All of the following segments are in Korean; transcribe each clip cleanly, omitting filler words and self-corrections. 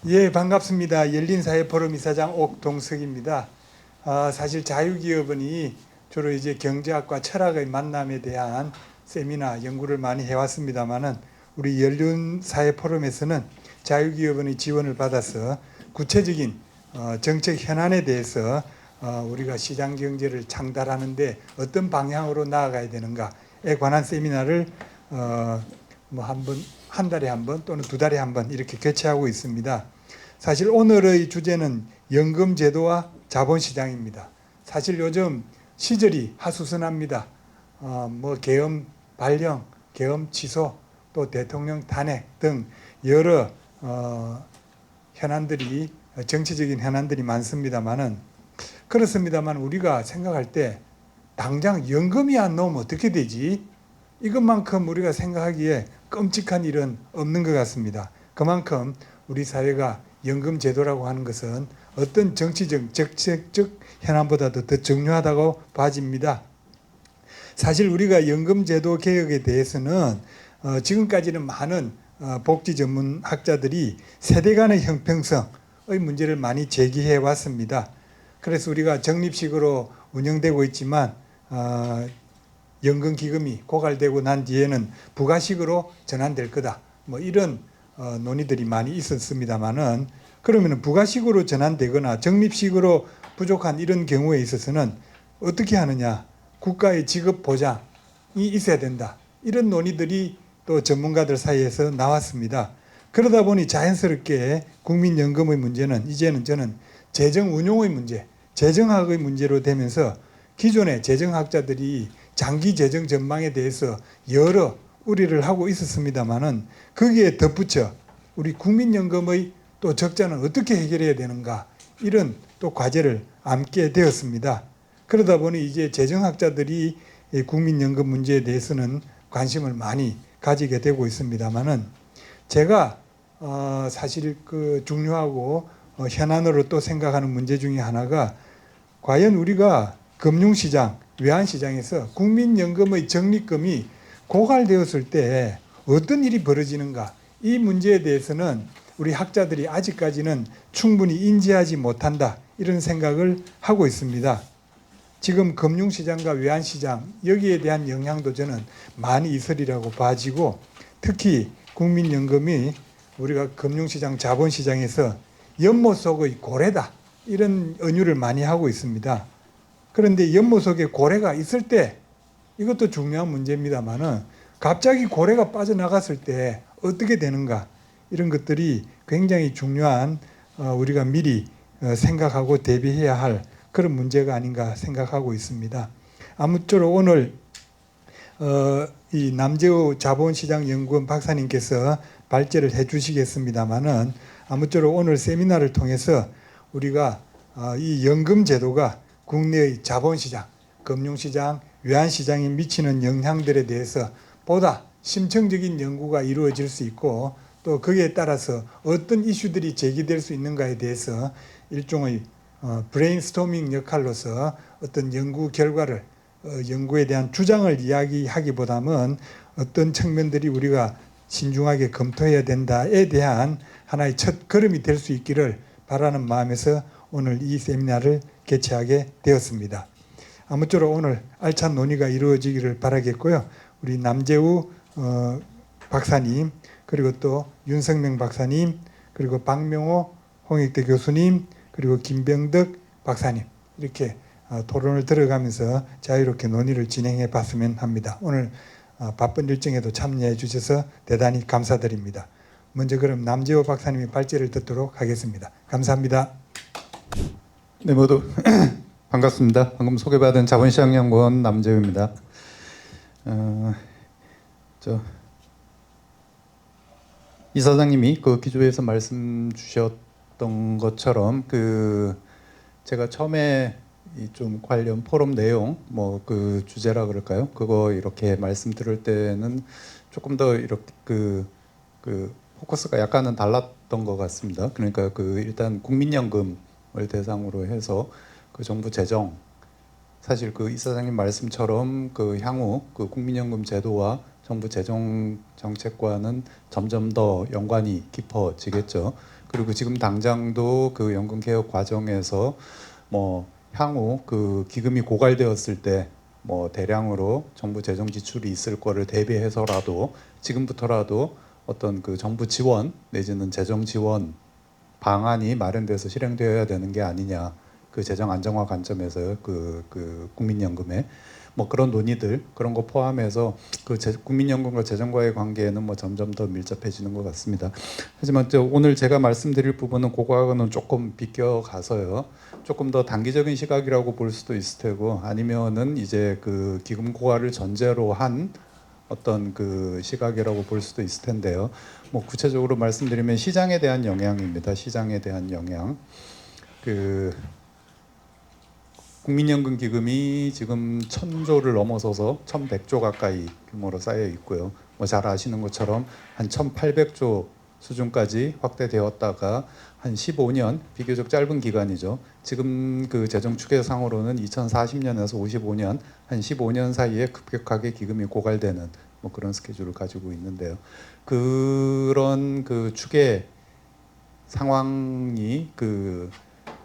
예, 반갑습니다. 열린사회포럼 이사장 옥동석입니다. 사실 자유기업원이 주로 이제 경제학과 철학의 만남에 대한 세미나 연구를 많이 해왔습니다만은 우리 열린사회포럼에서는 자유기업원의 지원을 받아서 구체적인 정책 현안에 대해서 우리가 시장 경제를 창달하는데 어떤 방향으로 나아가야 되는가에 관한 세미나를 뭐 한 달에 한 번 또는 두 달에 한 번 이렇게 개최하고 있습니다. 사실 오늘의 주제는 연금 제도와 자본시장입니다. 사실 요즘 시절이 하수선합니다. 뭐 계엄 발령, 계엄 취소, 또 대통령 탄핵 등 여러 현안들이 정치적인 현안들이 많습니다만은 그렇습니다만 우리가 생각할 때 당장 연금이 안 나오면 어떻게 되지? 이것만큼 우리가 생각하기에 끔찍한 일은 없는 것 같습니다. 그만큼 우리 사회가 연금 제도라고 하는 것은 어떤 정치적, 정책적 현안보다도 더 중요하다고 봐집니다. 사실 우리가 연금 제도 개혁에 대해서는 지금까지는 많은 복지 전문 학자들이 세대 간의 형평성의 문제를 많이 제기해 왔습니다. 그래서 우리가 적립식으로 운영되고 있지만 연금기금이 고갈되고 난 뒤에는 부가식으로 전환될 거다. 뭐 이런 논의들이 많이 있었습니다만은 그러면 부가식으로 전환되거나 적립식으로 부족한 이런 경우에 있어서는 어떻게 하느냐? 국가의 지급 보장이 있어야 된다. 이런 논의들이 또 전문가들 사이에서 나왔습니다. 그러다 보니 자연스럽게 국민연금의 문제는 이제는 저는 재정 운용의 문제, 재정학의 문제로 되면서 기존의 재정학자들이 장기 재정 전망에 대해서 여러 우려를 하고 있었습니다만은 거기에 덧붙여 우리 국민연금의 또 적자는 어떻게 해결해야 되는가 이런 또 과제를 안게 되었습니다. 그러다 보니 이제 재정학자들이 국민연금 문제에 대해서는 관심을 많이 가지게 되고 있습니다만은 제가 사실 그 중요하고 현안으로 또 생각하는 문제 중에 하나가 과연 우리가 금융시장, 외환시장에서 국민연금의 적립금이 고갈되었을 때 어떤 일이 벌어지는가 이 문제에 대해서는 우리 학자들이 아직까지는 충분히 인지하지 못한다 이런 생각을 하고 있습니다. 지금 금융시장과 외환시장 여기에 대한 영향도 저는 많이 있으리라고 봐지고 특히 국민연금이 우리가 금융시장, 자본시장에서 연못 속의 고래다 이런 은유를 많이 하고 있습니다. 그런데 연못 속에 고래가 있을 때 이것도 중요한 문제입니다만은 갑자기 고래가 빠져나갔을 때 어떻게 되는가 이런 것들이 굉장히 중요한 우리가 미리 생각하고 대비해야 할 그런 문제가 아닌가 생각하고 있습니다. 아무쪼록 오늘 이 남재우 자본시장연구원 박사님께서 발제를 해주시겠습니다만은 아무쪼록 오늘 세미나를 통해서 우리가 이 연금 제도가 국내의 자본시장, 금융시장, 외환시장에 미치는 영향들에 대해서 보다 심층적인 연구가 이루어질 수 있고 또 거기에 따라서 어떤 이슈들이 제기될 수 있는가에 대해서 일종의 브레인스토밍 역할로서 어떤 연구 결과를 연구에 대한 주장을 이야기하기보다는 어떤 측면들이 우리가 신중하게 검토해야 된다에 대한 하나의 첫 걸음이 될 수 있기를 바라는 마음에서 오늘 이 세미나를 개최하게 되었습니다. 아무쪼록 오늘 알찬 논의가 이루어지기를 바라겠고요. 우리 남재우 박사님 그리고 또 윤석명 박사님 그리고 박명호 홍익대 교수님 그리고 김병덕 박사님 이렇게 토론을 들어가면서 자유롭게 논의를 진행해 봤으면 합니다. 오늘 바쁜 일정에도 참여해 주셔서 대단히 감사드립니다. 먼저 그럼 남재호 박사님의 발제를 듣도록 하겠습니다. 감사합니다. 네, 모두 반갑습니다. 방금 소개받은 자본시장연구원 남재우입니다. 이사장님이 그 기조에서 말씀 주셨던 것처럼 제가 처음에 좀 관련 포럼 내용 뭐 그 주제라 그럴까요? 그거 이렇게 말씀 들을 때는 조금 더 이렇게 그 포커스가 약간은 달랐던 것 같습니다. 그러니까 일단 국민연금을 대상으로 해서 그 정부 재정 사실 그 이사장님 말씀처럼 향후 국민연금 제도와 정부 재정 정책과는 점점 더 연관이 깊어지겠죠. 그리고 지금 당장도 그 연금 개혁 과정에서 뭐 향후 그 기금이 고갈되었을 때 뭐 대량으로 정부 재정 지출이 있을 거를 대비해서라도 지금부터라도 어떤 그 정부 지원 내지는 재정 지원 방안이 마련돼서 실행되어야 되는 게 아니냐. 그 재정 안정화 관점에서 그 국민연금에 뭐 그런 논의들 그런 거 포함해서 그 국민연금과 재정과의 관계는 뭐 점점 더 밀접해지는 것 같습니다. 하지만 오늘 제가 말씀드릴 부분은 그거하고는 조금 비껴가서요. 조금 더 단기적인 시각이라고 볼 수도 있을 테고 아니면은 이제 그 기금 고갈을 전제로 한 어떤 그 시각이라고 볼 수도 있을 텐데요. 뭐 구체적으로 말씀드리면 시장에 대한 영향입니다. 시장에 대한 영향. 그 국민연금 기금이 지금 1,000조를 넘어서서 1,100조 가까이 규모로 쌓여 있고요. 뭐 잘 아시는 것처럼 한 1,800조 수준까지 확대되었다가 한 15년 비교적 짧은 기간이죠. 지금 그 재정 추계상으로는 2040년에서 55년 한 15년 사이에 급격하게 기금이 고갈되는 뭐 그런 스케줄을 가지고 있는데요. 그런 그 추계 상황이 그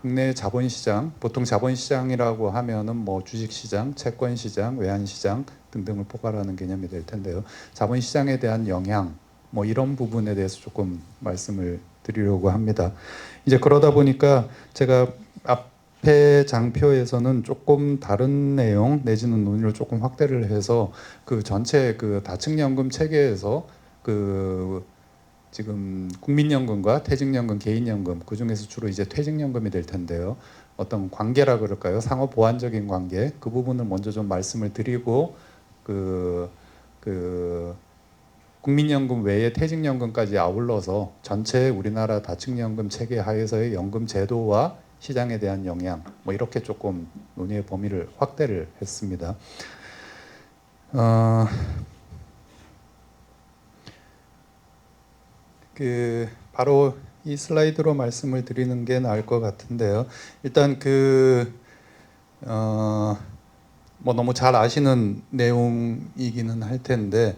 국내 자본시장, 보통 자본시장이라고 하면은 뭐 주식시장, 채권시장, 외환시장 등등을 포괄하는 개념이 될 텐데요. 자본시장에 대한 영향, 뭐 이런 부분에 대해서 조금 말씀을 드리려고 합니다. 이제 그러다 보니까 제가 앞에 장표에서는 조금 다른 내용 내지는 논의를 조금 확대를 해서 그 전체 그 다층연금 체계에서 그 지금 국민연금과 퇴직연금, 개인연금 그 중에서 주로 이제 퇴직연금이 될 텐데요. 어떤 관계라 그럴까요? 상호 보완적인 관계 그 부분을 먼저 좀 말씀을 드리고 그 국민연금 외에 퇴직연금까지 아울러서 전체 우리나라 다층연금 체계 하에서의 연금 제도와 시장에 대한 영향 뭐 이렇게 조금 논의의 범위를 확대를 했습니다. 그 바로 이 슬라이드로 말씀을 드리는 게 나을 것 같은데요. 일단 뭐 너무 잘 아시는 내용이기는 할 텐데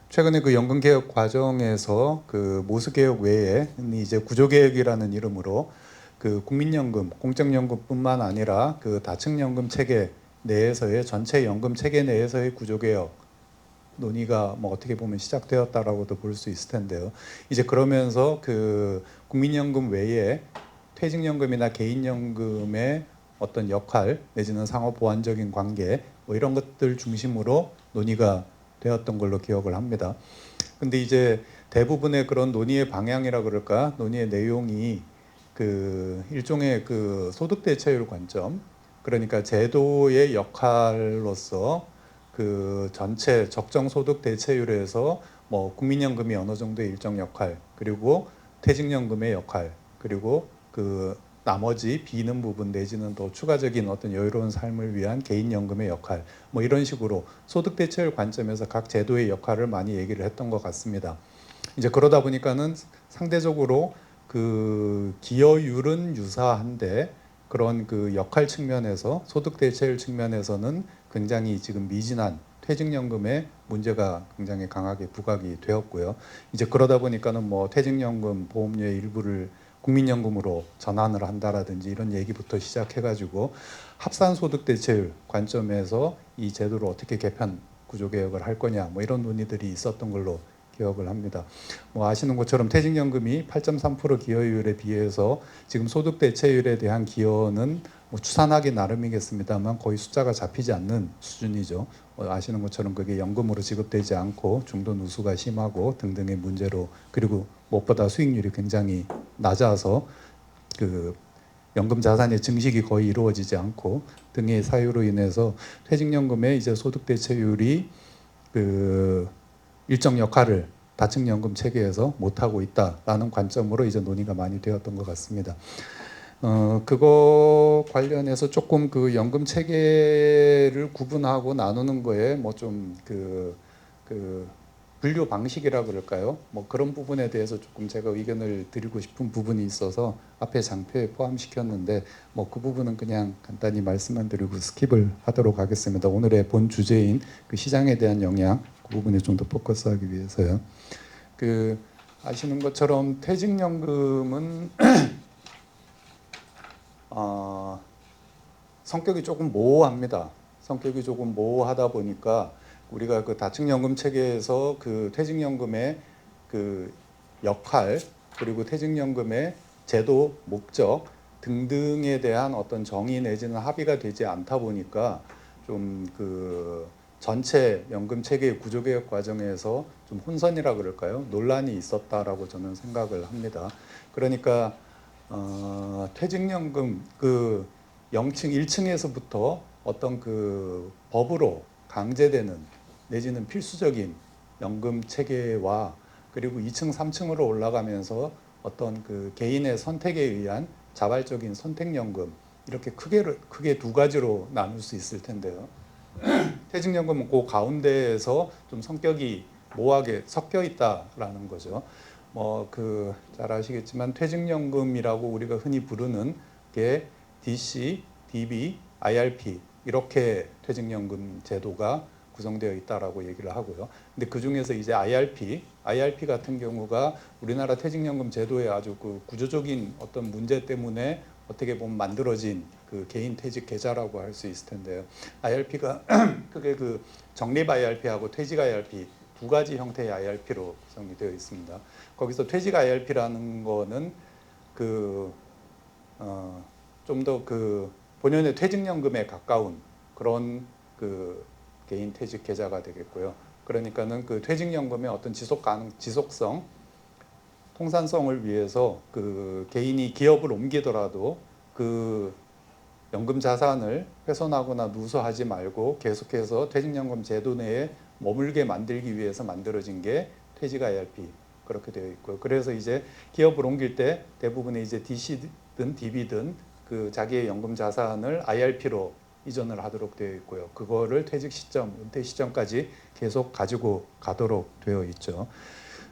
최근에 그 연금 개혁 과정에서 그 모수 개혁 외에 이제 구조 개혁이라는 이름으로 그 국민연금, 공적연금뿐만 아니라 그 다층연금 체계 내에서의 전체 연금 체계 내에서의 구조 개혁 논의가 뭐 어떻게 보면 시작되었다라고도 볼 수 있을 텐데요. 이제 그러면서 그 국민연금 외에 퇴직연금이나 개인연금의 어떤 역할 내지는 상호 보완적인 관계 뭐 이런 것들 중심으로 논의가 되었던 걸로 기억을 합니다. 근데 이제 대부분의 그런 논의의 방향이라 그럴까 논의의 내용이 그 일종의 그 소득 대체율 관점 그러니까 제도의 역할로서 그 전체 적정 소득 대체율에서 뭐 국민연금이 어느 정도의 일정 역할 그리고 퇴직연금의 역할 그리고 그 나머지 비는 부분 내지는 더 추가적인 어떤 여유로운 삶을 위한 개인연금의 역할 뭐 이런 식으로 소득 대체율 관점에서 각 제도의 역할을 많이 얘기를 했던 것 같습니다. 이제 그러다 보니까는 상대적으로 그 기여율은 유사한데 그런 그 역할 측면에서 소득 대체율 측면에서는 굉장히 지금 미진한 퇴직연금에 문제가 굉장히 강하게 부각이 되었고요. 이제 그러다 보니까는 뭐 퇴직연금 보험료의 일부를 국민연금으로 전환을 한다라든지 이런 얘기부터 시작해가지고 합산소득 대체율 관점에서 이 제도를 어떻게 개편 구조개혁을 할 거냐 뭐 이런 논의들이 있었던 걸로 기억을 합니다. 뭐 아시는 것처럼 퇴직연금이 8.3% 기여율에 비해서 지금 소득 대체율에 대한 기여는 뭐 추산하기 나름이겠습니다만 거의 숫자가 잡히지 않는 수준이죠. 아시는 것처럼 그게 연금으로 지급되지 않고 중도 누수가 심하고 등등의 문제로 그리고 무엇보다 수익률이 굉장히 낮아서 그 연금 자산의 증식이 거의 이루어지지 않고 등의 사유로 인해서 퇴직연금의 이제 소득 대체율이 그 일정 역할을 다층연금 체계에서 못하고 있다라는 관점으로 이제 논의가 많이 되었던 것 같습니다. 그거 관련해서 조금 그 연금 체계를 구분하고 나누는 거에 뭐 좀 그 분류 방식이라 그럴까요? 뭐 그런 부분에 대해서 조금 제가 의견을 드리고 싶은 부분이 있어서 앞에 장표에 포함시켰는데 뭐 그 부분은 그냥 간단히 말씀만 드리고 스킵을 하도록 하겠습니다. 오늘의 본 주제인 그 시장에 대한 영향 그 부분에 좀 더 포커스하기 위해서요. 아시는 것처럼 퇴직연금은 성격이 조금 모호합니다. 성격이 조금 모호하다 보니까 우리가 그 다층연금 체계에서 그 퇴직연금의 그 역할 그리고 퇴직연금의 제도 목적 등등에 대한 어떤 정의 내지는 합의가 되지 않다 보니까 좀 그 전체 연금 체계의 구조개혁 과정에서 좀 혼선이라 그럴까요? 논란이 있었다라고 저는 생각을 합니다. 그러니까 퇴직연금 그 0층 1층에서부터 어떤 그 법으로 강제되는 내지는 필수적인 연금 체계와 그리고 2층 3층으로 올라가면서 어떤 그 개인의 선택에 의한 자발적인 선택연금 이렇게 크게 두 가지로 나눌 수 있을 텐데요. 퇴직연금은 그 가운데에서 좀 성격이 모호하게 섞여 있다라는 거죠. 뭐 그 잘 아시겠지만 퇴직연금이라고 우리가 흔히 부르는 게 DC, DB, IRP 이렇게 퇴직연금 제도가 구성되어 있다라고 얘기를 하고요. 근데 그 중에서 이제 IRP 같은 경우가 우리나라 퇴직연금 제도의 아주 그 구조적인 어떤 문제 때문에 어떻게 보면 만들어진 그 개인 퇴직 계좌라고 할 수 있을 텐데요. IRP가 크게 그 적립 IRP하고 퇴직 IRP 두 가지 형태의 IRP로 구성이 되어 있습니다. 거기서 퇴직 IRP라는 거는 그 좀 더 그 본연의 퇴직연금에 가까운 그런 그 개인 퇴직 계좌가 되겠고요. 그러니까는 그 퇴직연금의 어떤 지속성, 통산성을 위해서 그 개인이 기업을 옮기더라도 그 연금 자산을 훼손하거나 누수하지 말고 계속해서 퇴직연금 제도 내에 머물게 만들기 위해서 만들어진 게 퇴직 IRP 그렇게 되어 있고요. 그래서 이제 기업을 옮길 때 대부분의 이제 DC든 DB든 그 자기의 연금 자산을 IRP로 이전을 하도록 되어 있고요. 그거를 퇴직 시점, 은퇴 시점까지 계속 가지고 가도록 되어 있죠.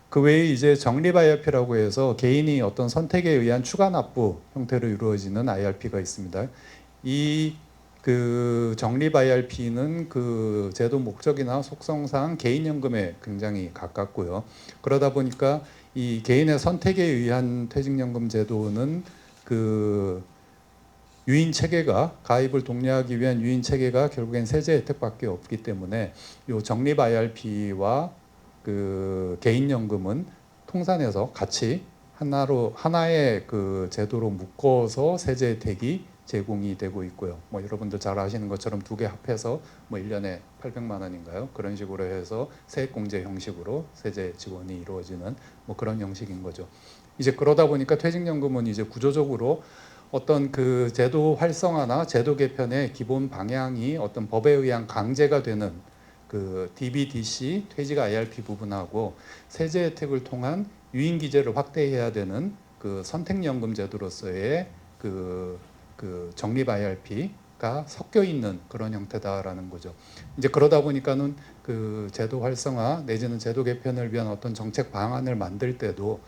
그 외에 이제 적립 IRP라고 해서 개인이 어떤 선택에 의한 추가 납부 형태로 이루어지는 IRP가 있습니다. 이 그 적립 IRP는 그 제도 목적이나 속성상 개인연금에 굉장히 가깝고요. 그러다 보니까 이 개인의 선택에 의한 퇴직연금 제도는 그 유인 체계가 가입을 독려하기 위한 유인 체계가 결국엔 세제 혜택밖에 없기 때문에 이 적립 IRP와 그 개인연금은 통산해서 같이 하나의 그 제도로 묶어서 세제 혜택이 제공이 되고 있고요. 뭐 여러분들 잘 아시는 것처럼 두 개 합해서 뭐 1년에 800만 원인가요? 그런 식으로 해서 세액공제 형식으로 세제 지원이 이루어지는 뭐 그런 형식인 거죠. 이제 그러다 보니까 퇴직연금은 이제 구조적으로 어떤 그 제도 활성화나 제도 개편의 기본 방향이 어떤 법에 의한 강제가 되는 그 DB/DC 퇴직 IRP 부분하고 세제 혜택을 통한 유인 기제를 확대해야 되는 그 선택연금 제도로서의 그 적립 IRP가 섞여 있는 그런 형태다라는 거죠. 이제 그러다 보니까는 그 제도 활성화 내지는 제도 개편을 위한 어떤 정책 방안을 만들 때도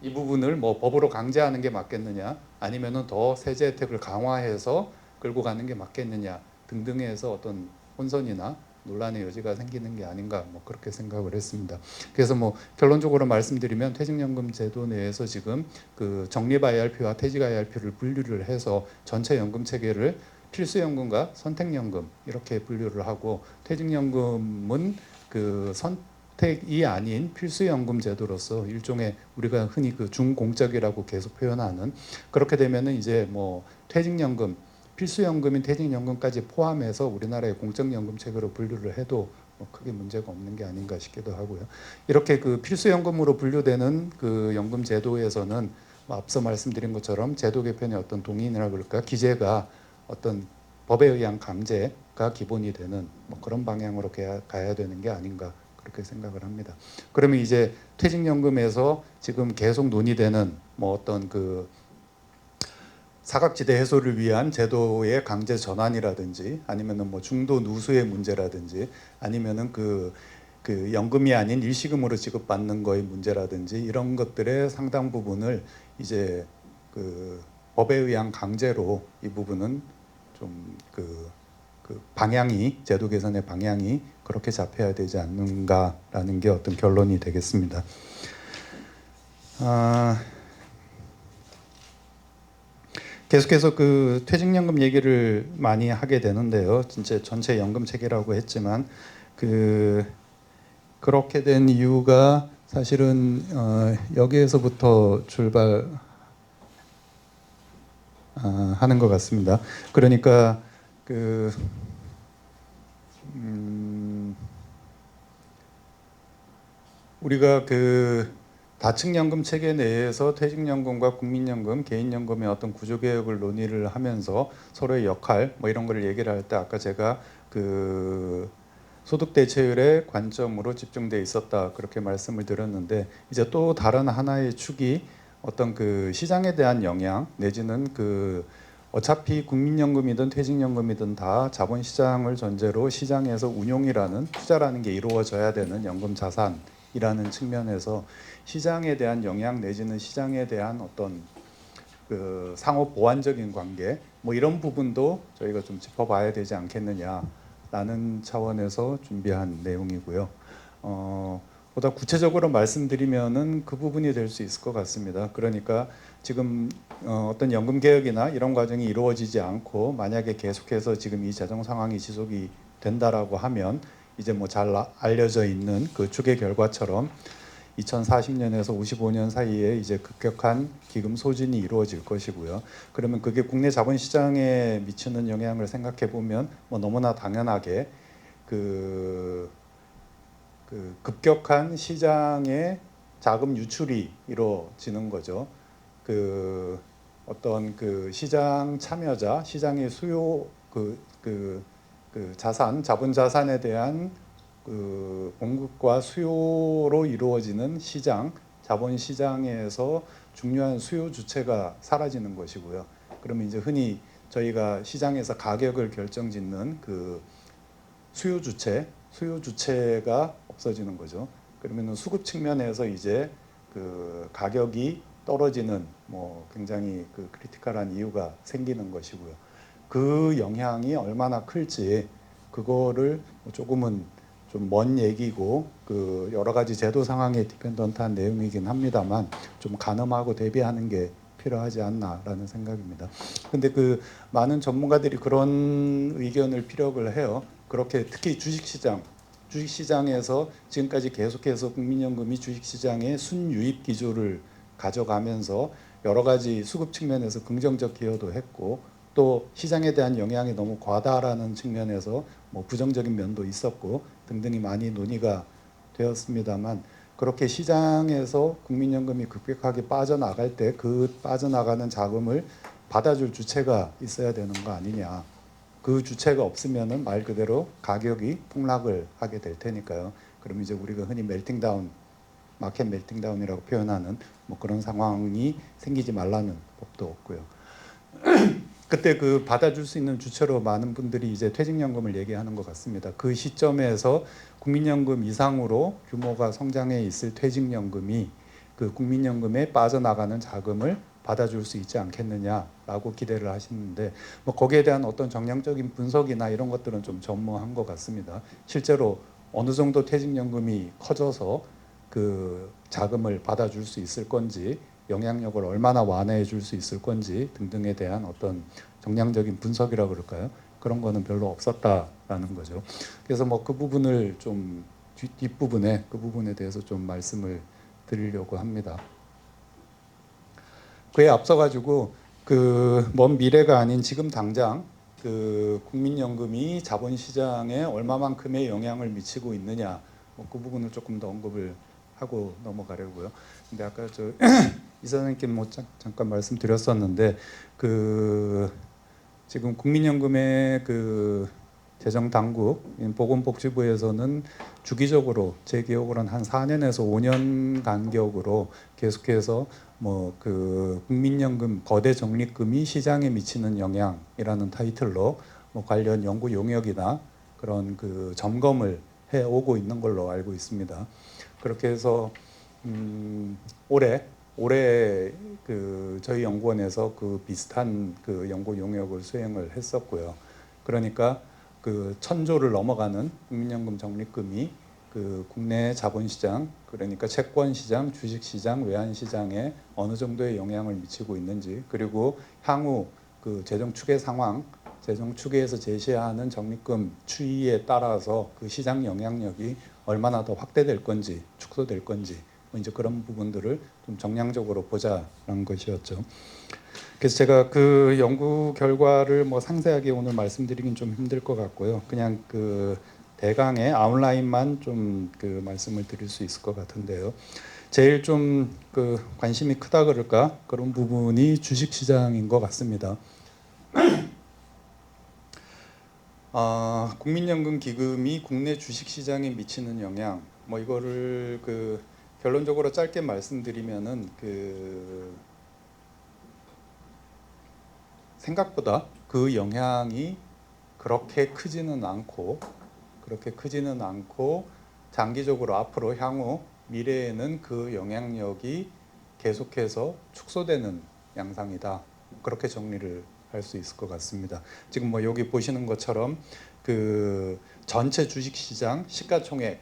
이 부분을 뭐 법으로 강제하는 게 맞겠느냐 아니면은 더 세제 혜택을 강화해서 끌고 가는 게 맞겠느냐 등등해서 어떤 혼선이나 논란의 여지가 생기는 게 아닌가 뭐 그렇게 생각을 했습니다. 그래서 뭐 결론적으로 말씀드리면 퇴직연금 제도 내에서 지금 그 적립 IRP와 퇴직 IRP를 분류를 해서 전체 연금 체계를 필수연금과 선택연금 이렇게 분류를 하고 퇴직연금은 그 선택이 아닌 필수연금 제도로서 일종의 우리가 흔히 그 중공적이라고 계속 표현하는 그렇게 되면은 이제 뭐 퇴직연금 필수연금인 퇴직연금까지 포함해서 우리나라의 공적연금 체계로 분류를 해도 뭐 크게 문제가 없는 게 아닌가 싶기도 하고요. 이렇게 그 필수연금으로 분류되는 그 연금 제도에서는 뭐 앞서 말씀드린 것처럼 제도 개편의 어떤 동의나 그럴까 기재가 어떤 법에 의한 강제가 기본이 되는 뭐 그런 방향으로 가야 되는 게 아닌가 그렇게 생각을 합니다. 그러면 이제 퇴직연금에서 지금 계속 논의되는 뭐 어떤 그 사각지대 해소를 위한 제도의 강제 전환이라든지 아니면은 뭐 중도 누수의 문제라든지 아니면은 그 연금이 아닌 일시금으로 지급받는 거의 문제라든지 이런 것들의 상당 부분을 이제 그 법에 의한 강제로 이 부분은 좀 그 방향이 제도 개선의 방향이 그렇게 잡혀야 되지 않는가라는 게 어떤 결론이 되겠습니다. 아, 계속해서 그 퇴직연금 얘기를 많이 하게 되는데요. 진짜 전체 연금 체계라고 했지만 그렇게 된 이유가 사실은 여기에서부터 하는 것 같습니다. 그러니까 그 우리가 그 다층연금 체계 내에서 퇴직연금과 국민연금, 개인연금의 어떤 구조개혁을 논의를 하면서 서로의 역할 뭐 이런 걸 얘기를 할 때 아까 제가 그 소득 대체율의 관점으로 집중돼 있었다 그렇게 말씀을 드렸는데 이제 또 다른 하나의 축이 어떤 그 시장에 대한 영향 내지는 그 어차피 국민연금이든 퇴직연금이든 다 자본시장을 전제로 시장에서 운용이라는 투자라는 게 이루어져야 되는 연금 자산이라는 측면에서 시장에 대한 영향 내지는 시장에 대한 어떤 그 상호 보완적인 관계 뭐 이런 부분도 저희가 좀 짚어봐야 되지 않겠느냐라는 차원에서 준비한 내용이고요. 보다 구체적으로 말씀드리면은 그 부분이 될 수 있을 것 같습니다. 그러니까 지금 어떤 연금 개혁이나 이런 과정이 이루어지지 않고 만약에 계속해서 지금 이 재정 상황이 지속이 된다라고 하면 이제 뭐 잘 알려져 있는 그 추계 결과처럼 2040년에서 55년 사이에 이제 급격한 기금 소진이 이루어질 것이고요. 그러면 그게 국내 자본시장에 미치는 영향을 생각해 보면 뭐 너무나 당연하게 그 급격한 시장의 자금 유출이 이루어지는 거죠. 그 어떤 그 시장 참여자, 시장의 수요 자본 자산에 대한 그 공급과 수요로 이루어지는 시장, 자본 시장에서 중요한 수요 주체가 사라지는 것이고요. 그러면 이제 흔히 저희가 시장에서 가격을 결정짓는 그 수요 주체가 없어지는 거죠. 그러면 수급 측면에서 이제 그 가격이 떨어지는 뭐 굉장히 그 크리티컬한 이유가 생기는 것이고요. 그 영향이 얼마나 클지 그거를 조금은 좀 먼 얘기고 그 여러 가지 제도 상황에 디펜던트한 내용이긴 합니다만 좀 가늠하고 대비하는 게 필요하지 않나라는 생각입니다. 근데 그 많은 전문가들이 그런 의견을 피력을 해요. 그렇게 특히 주식시장에서 지금까지 계속해서 국민연금이 주식시장의 순유입 기조를 가져가면서 여러 가지 수급 측면에서 긍정적 기여도 했고 또 시장에 대한 영향이 너무 과다라는 측면에서 뭐 부정적인 면도 있었고 등등이 많이 논의가 되었습니다만 그렇게 시장에서 국민연금이 급격하게 빠져나갈 때 그 빠져나가는 자금을 받아줄 주체가 있어야 되는 거 아니냐. 그 주체가 없으면은 말 그대로 가격이 폭락을 하게 될 테니까요. 그럼 이제 우리가 흔히 멜팅다운, 마켓 멜팅다운이라고 표현하는 뭐 그런 상황이 생기지 말라는 법도 없고요. 그때 그 받아줄 수 있는 주체로 많은 분들이 이제 퇴직연금을 얘기하는 것 같습니다. 그 시점에서 국민연금 이상으로 규모가 성장해 있을 퇴직연금이 그 국민연금에 빠져나가는 자금을 받아줄 수 있지 않겠느냐라고 기대를 하시는데 뭐 거기에 대한 어떤 정량적인 분석이나 이런 것들은 좀 전무한 것 같습니다. 실제로 어느 정도 퇴직연금이 커져서 그 자금을 받아줄 수 있을 건지 영향력을 얼마나 완화해 줄 수 있을 건지 등등에 대한 어떤 정량적인 분석이라 그럴까요? 그런 거는 별로 없었다라는 거죠. 그래서 뭐 그 부분을 좀 뒷부분에 그 부분에 대해서 좀 말씀을 드리려고 합니다. 그에 앞서 가지고 그 먼 미래가 아닌 지금 당장 그 국민연금이 자본시장에 얼마만큼의 영향을 미치고 있느냐 뭐그 부분을 조금 더 언급을 하고 넘어가려고요. 근데 아까 저 이사장님께 뭐 잠깐 말씀드렸었는데 그 지금 국민연금의 그 재정 당국 보건복지부에서는 주기적으로 제 기억으로는 한 4년에서 5년 간격으로 계속해서 뭐 그 국민연금 거대 적립금이 시장에 미치는 영향이라는 타이틀로 뭐 관련 연구 용역이나 그런 그 점검을 해 오고 있는 걸로 알고 있습니다. 그렇게 해서 올해 그 저희 연구원에서 그 비슷한 그 연구 용역을 수행을 했었고요. 그러니까 그 1,000조를 넘어가는 국민연금 적립금이 그 국내 자본시장, 그러니까 채권시장, 주식시장, 외환시장에 어느 정도의 영향을 미치고 있는지, 그리고 향후 그 재정 추계 상황, 재정 추계에서 제시하는 적립금 추이에 따라서 그 시장 영향력이 얼마나 더 확대될 건지, 축소될 건지, 뭐 이제 그런 부분들을 좀 정량적으로 보자라는 것이었죠. 그래서 제가 그 연구 결과를 뭐 상세하게 오늘 말씀드리긴 좀 힘들 것 같고요. 그냥 그 대강의 아웃라인만 좀 그 말씀을 드릴 수 있을 것 같은데요. 제일 좀 그 관심이 크다 그럴까 그런 부분이 주식 시장인 것 같습니다. 국민연금 기금이 국내 주식 시장에 미치는 영향, 뭐 이거를 그 결론적으로 짧게 말씀드리면은 그 생각보다 그 영향이 그렇게 크지는 않고 장기적으로 앞으로 향후 미래에는 그 영향력이 계속해서 축소되는 양상이다. 그렇게 정리를 할 수 있을 것 같습니다. 지금 뭐 여기 보시는 것처럼 그 전체 주식시장 시가총액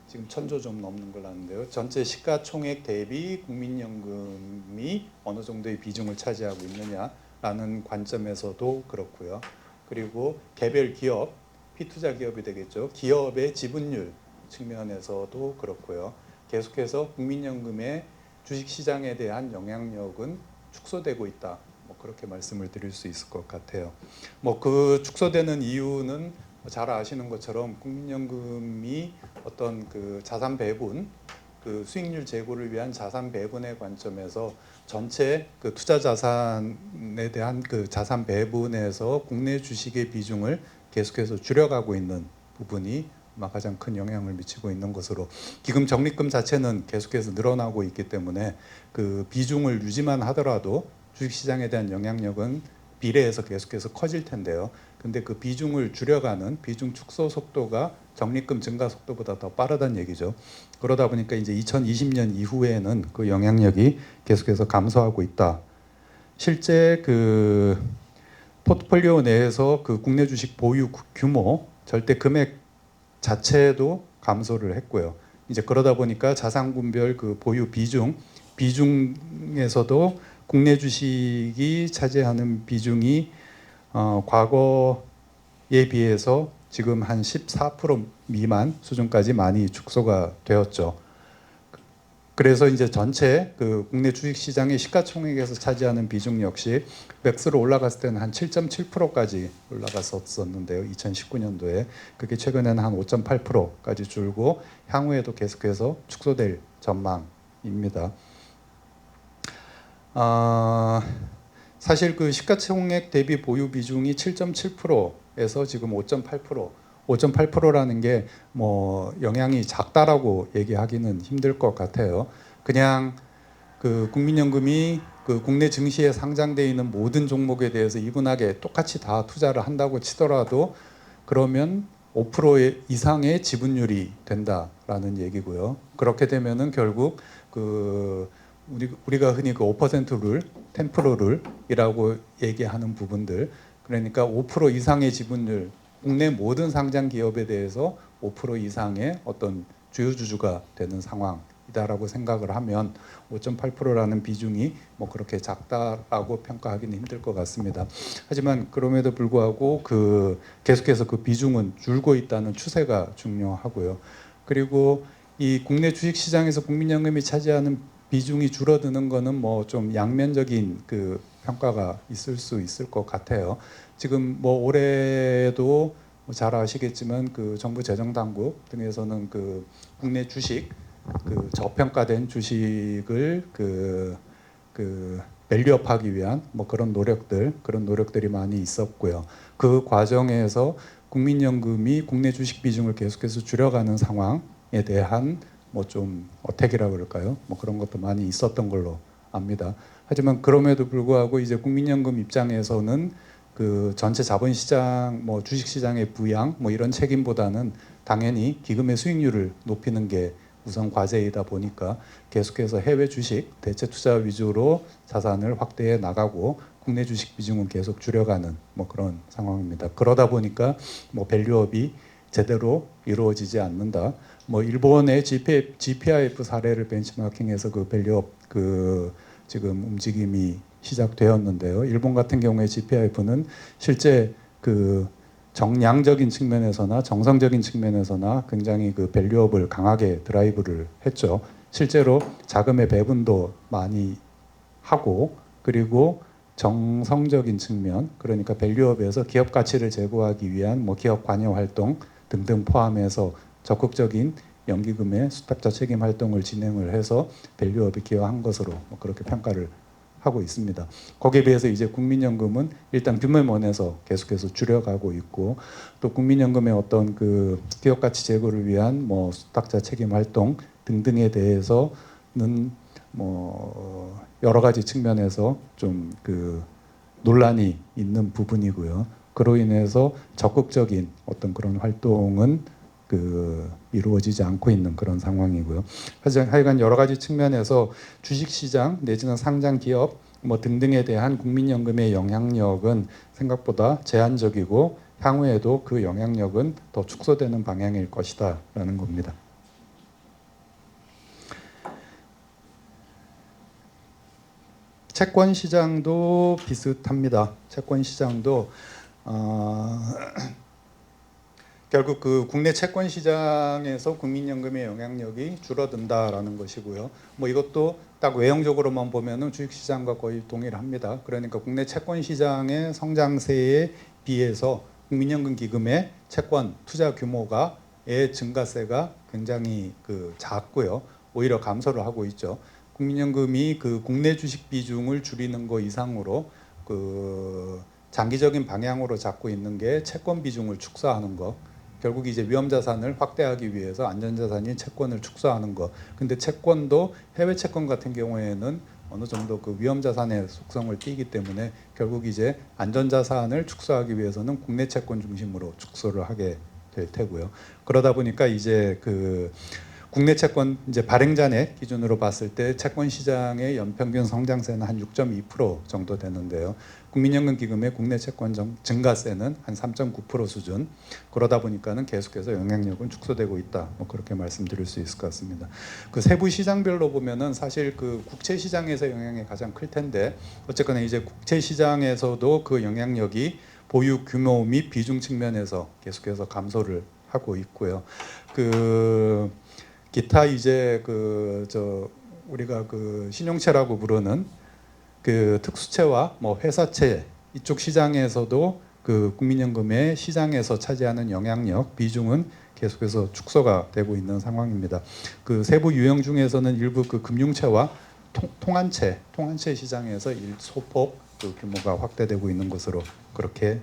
지금 1,000조 좀 넘는 걸 아는데요. 전체 시가총액 대비 국민연금이 어느 정도의 비중을 차지하고 있느냐라는 관점에서도 그렇고요. 그리고 개별 기업, 피투자 기업이 되겠죠. 기업의 지분율 측면에서도 그렇고요. 계속해서 국민연금의 주식시장에 대한 영향력은 축소되고 있다. 뭐 그렇게 말씀을 드릴 수 있을 것 같아요. 뭐 그 축소되는 이유는 잘 아시는 것처럼 국민연금이 어떤 그 자산 배분, 그 수익률 제고를 위한 자산 배분의 관점에서 전체 그 투자 자산에 대한 그 자산 배분에서 국내 주식의 비중을 계속해서 줄여가고 있는 부분이 가장 큰 영향을 미치고 있는 것으로, 기금 적립금 자체는 계속해서 늘어나고 있기 때문에 그 비중을 유지만 하더라도 주식시장에 대한 영향력은 비례해서 계속해서 커질 텐데요. 근데 그 비중을 줄여가는 비중 축소 속도가 적립금 증가 속도보다 더 빠르다는 얘기죠. 그러다 보니까 이제 2020년 이후에는 그 영향력이 계속해서 감소하고 있다. 실제 그 포트폴리오 내에서 그 국내 주식 보유 규모, 절대 금액 자체도 감소를 했고요. 이제 그러다 보니까 자산군별 그 보유 비중에서도 국내 주식이 차지하는 비중이 과거에 비해서 지금 한 14% 미만 수준까지 많이 축소가 되었죠. 그래서 이제 전체 그 국내 주식 시장의 시가총액에서 차지하는 비중 역시 맥스로 올라갔을 때는 한 7.7%까지 올라갔었는데요. 2019년도에 그게 최근에는 한 5.8%까지 줄고 향후에도 계속해서 축소될 전망입니다. 사실 그 시가총액 대비 보유 비중이 7.7%에서 지금 5.8%라는 게 뭐 영향이 작다라고 얘기하기는 힘들 것 같아요. 그냥 그 국민연금이 그 국내 증시에 상장되어 있는 모든 종목에 대해서 이분하게 똑같이 다 투자를 한다고 치더라도 그러면 5% 이상의 지분율이 된다라는 얘기고요. 그렇게 되면은 결국 그 우리가 흔히 그 5%룰, 10%룰이라고 얘기하는 부분들, 그러니까 5% 이상의 지분율, 국내 모든 상장 기업에 대해서 5% 이상의 어떤 주주가 되는 상황이다라고 생각을 하면 5.8%라는 비중이 뭐 그렇게 작다라고 평가하기는 힘들 것 같습니다. 하지만 그럼에도 불구하고 그 계속해서 그 비중은 줄고 있다는 추세가 중요하고요. 그리고 이 국내 주식 시장에서 국민연금이 차지하는 비중이 줄어드는 거는 뭐 좀 양면적인 그 평가가 있을 수 있을 것 같아요. 지금 뭐 올해도 잘 아시겠지만 그 정부 재정당국 등에서는 그 국내 주식 그 저평가된 주식을 그 밸류업하기 위한 뭐 그런 노력들이 많이 있었고요. 그 과정에서 국민연금이 국내 주식 비중을 계속해서 줄여가는 상황에 대한 뭐 좀 어택이라 그럴까요? 뭐 그런 것도 많이 있었던 걸로 압니다. 하지만 그럼에도 불구하고 이제 국민연금 입장에서는 그 전체 자본시장, 뭐 주식시장의 부양, 뭐 이런 책임보다는 당연히 기금의 수익률을 높이는 게 우선 과제이다 보니까 계속해서 해외 주식, 대체 투자 위주로 자산을 확대해 나가고 국내 주식 비중은 계속 줄여가는 뭐 그런 상황입니다. 그러다 보니까 뭐 밸류업이 제대로 이루어지지 않는다. 뭐 일본의 GPIF 사례를 벤치마킹해서 그 밸류업 그 지금 움직임이 시작되었는데요. 일본 같은 경우에 GPIF는 실제 그 정량적인 측면에서나 정성적인 측면에서나 굉장히 그 밸류업을 강하게 드라이브를 했죠. 실제로 자금의 배분도 많이 하고 그리고 정성적인 측면 그러니까 밸류업에서 기업 가치를 제고하기 위한 뭐 기업 관여 활동 등등 포함해서 적극적인 연기금의 수탁자 책임 활동을 진행을 해서 밸류업에 기여한 것으로 뭐 그렇게 평가를 하고 있습니다. 거기에 비해서 이제 국민연금은 일단 규모면에서 계속해서 줄여가고 있고 또 국민연금의 어떤 그 기업 가치 제고를 위한 뭐 수탁자 책임 활동 등등에 대해서는 뭐 여러 가지 측면에서 좀 그 논란이 있는 부분이고요. 그로 인해서 적극적인 어떤 그런 활동은 그 이루어지지 않고 있는 그런 상황이고요. 하여간 여러 가지 측면에서 주식시장 내지는 상장 기업 뭐 등등에 대한 국민연금의 영향력은 생각보다 제한적이고 향후에도 그 영향력은 더 축소되는 방향일 것이다라는 겁니다. 채권 시장도 비슷합니다. 채권 시장도 결국 그 국내 채권 시장에서 국민연금의 영향력이 줄어든다라는 것이고요. 뭐 이것도 딱 외형적으로만 보면은 주식 시장과 거의 동일합니다. 그러니까 국내 채권 시장의 성장세에 비해서 국민연금 기금의 채권 투자 규모가의 증가세가 굉장히 그 작고요. 오히려 감소를 하고 있죠. 국민연금이 그 국내 주식 비중을 줄이는 거 이상으로 그 장기적인 방향으로 잡고 있는 게 채권 비중을 축소하는 거. 결국 이제 위험 자산을 확대하기 위해서 안전 자산인 채권을 축소하는 거. 근데 채권도 해외 채권 같은 경우에는 어느 정도 그 위험 자산의 속성을 띠기 때문에 결국 이제 안전 자산을 축소하기 위해서는 국내 채권 중심으로 축소를 하게 될 테고요. 그러다 보니까 이제 그 국내 채권 이제 발행잔액 기준으로 봤을 때 채권 시장의 연평균 성장세는 한 6.2% 정도 되는데요. 국민연금 기금의 국내 채권 증가세는 한 3.9% 수준. 그러다 보니까는 계속해서 영향력은 축소되고 있다. 뭐 그렇게 말씀드릴 수 있을 것 같습니다. 그 세부 시장별로 보면은 사실 그 국채 시장에서 영향이 가장 클 텐데 어쨌거나 이제 국채 시장에서도 그 영향력이 보유 규모 및 비중 측면에서 계속해서 감소를 하고 있고요. 그 기타 이제 그 우리가 그 신용채라고 부르는 그 특수채와 뭐 회사채 이쪽 시장에서도 그 국민연금의 시장에서 차지하는 영향력 비중은 계속해서 축소가 되고 있는 상황입니다. 그 세부 유형 중에서는 일부 그 금융채와 통한채 시장에서 소폭 그 규모가 확대되고 있는 것으로 그렇게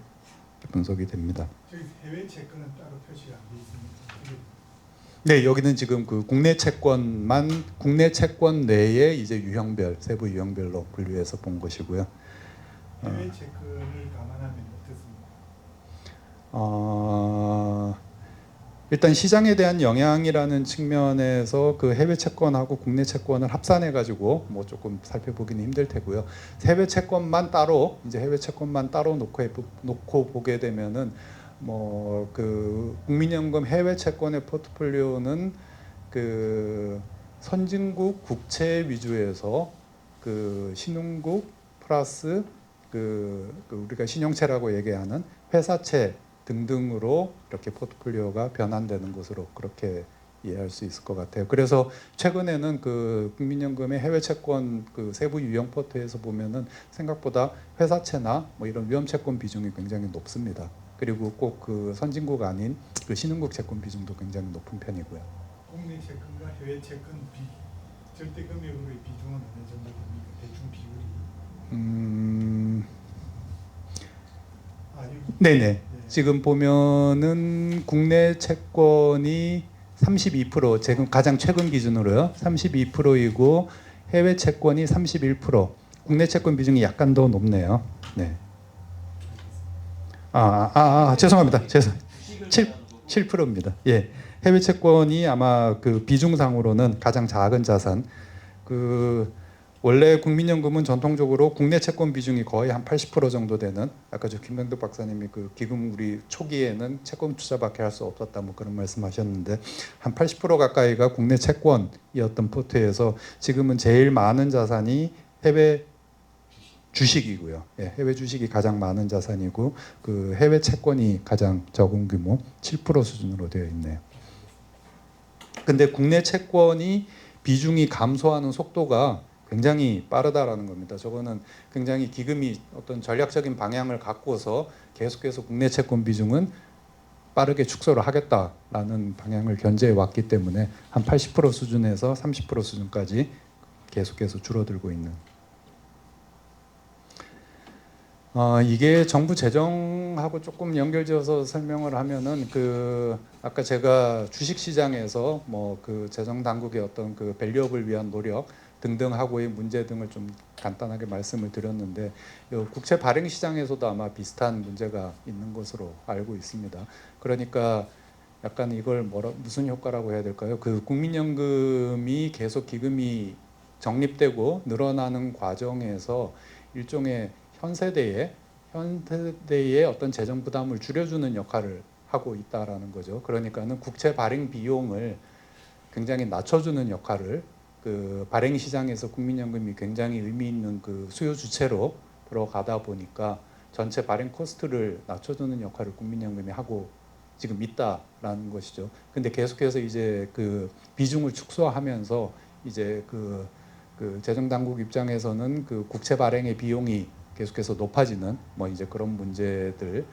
분석이 됩니다. 저희 해외 채권은 따로 표시가 안 돼 있습니다. 네, 여기는 지금 그 국내 채권 내에 이제 유형별, 세부 유형별로 분류해서 본 것이고요. 해외 채권을 감안하면 어떻습니까? 일단 시장에 대한 영향이라는 측면에서 그 해외 채권하고 국내 채권을 합산해 가지고 뭐 조금 살펴보기는 힘들 테고요. 해외 채권만 따로 놓고 보게 되면은 뭐 그 국민연금 해외 채권의 포트폴리오는 그 선진국 국채 위주에서 그 신흥국 플러스 그 우리가 신용채라고 얘기하는 회사채 등등으로 이렇게 포트폴리오가 변환되는 것으로 그렇게 이해할 수 있을 것 같아요. 그래서 최근에는 그 국민연금의 해외 채권 그 세부 유형 포트에서 보면은 생각보다 회사채나 뭐 이런 위험 채권 비중이 굉장히 높습니다. 그리고 꼭 그 선진국 아닌 그 신흥국 채권 비중도 굉장히 높은 편이고요. 국내 채권과 해외 채권 절대 금액으로의 비중은 어느 정도 됩니까? 대충 비율이? 네네. 네. 지금 보면은 국내 채권이 32% 지금 가장 최근 기준으로요. 32%이고 해외 채권이 31%. 국내 채권 비중이 약간 더 높네요. 네. 죄송합니다. 7%입니다. 예. 해외 채권이 아마 그 비중상으로는 가장 작은 자산. 그 원래 국민연금은 전통적으로 국내 채권 비중이 거의 한 80% 정도 되는, 아까 저 김병득 박사님이 그 기금 우리 초기에는 채권 투자밖에 할 수 없었다 뭐 그런 말씀하셨는데 한 80% 가까이가 국내 채권이었던 포트에서 지금은 제일 많은 자산이 해외 주식이고요. 예, 해외 주식이 가장 많은 자산이고 그 해외 채권이 가장 적은 규모 7% 수준으로 되어 있네요. 근데 국내 채권이 비중이 감소하는 속도가 굉장히 빠르다라는 겁니다. 저거는 굉장히 기금이 어떤 전략적인 방향을 갖고서 계속해서 국내 채권 비중은 빠르게 축소를 하겠다라는 방향을 견제해 왔기 때문에 한 80% 수준에서 30% 수준까지 계속해서 줄어들고 있는. 이게 정부 재정하고 조금 연결지어서 설명을 하면은 그 아까 제가 주식 시장에서 뭐 그 재정 당국의 어떤 그 밸류업을 위한 노력 등등하고의 문제 등을 좀 간단하게 말씀을 드렸는데 국채 발행 시장에서도 아마 비슷한 문제가 있는 것으로 알고 있습니다. 그러니까 약간 이걸 무슨 효과라고 해야 될까요? 그 국민연금이 계속 기금이 적립되고 늘어나는 과정에서 일종의 현 세대의 어떤 재정 부담을 줄여주는 역할을 하고 있다라는 거죠. 그러니까는 국채 발행 비용을 굉장히 낮춰주는 역할을 그 발행 시장에서 국민연금이 굉장히 의미 있는 그 수요 주체로 들어가다 보니까 전체 발행 코스트를 낮춰주는 역할을 국민연금이 하고 지금 있다라는 것이죠. 근데 계속해서 이제 그 비중을 축소하면서 이제 그 재정 당국 입장에서는 그 국채 발행의 비용이 계속해서 높아지는 뭐 이제 그런 문제들로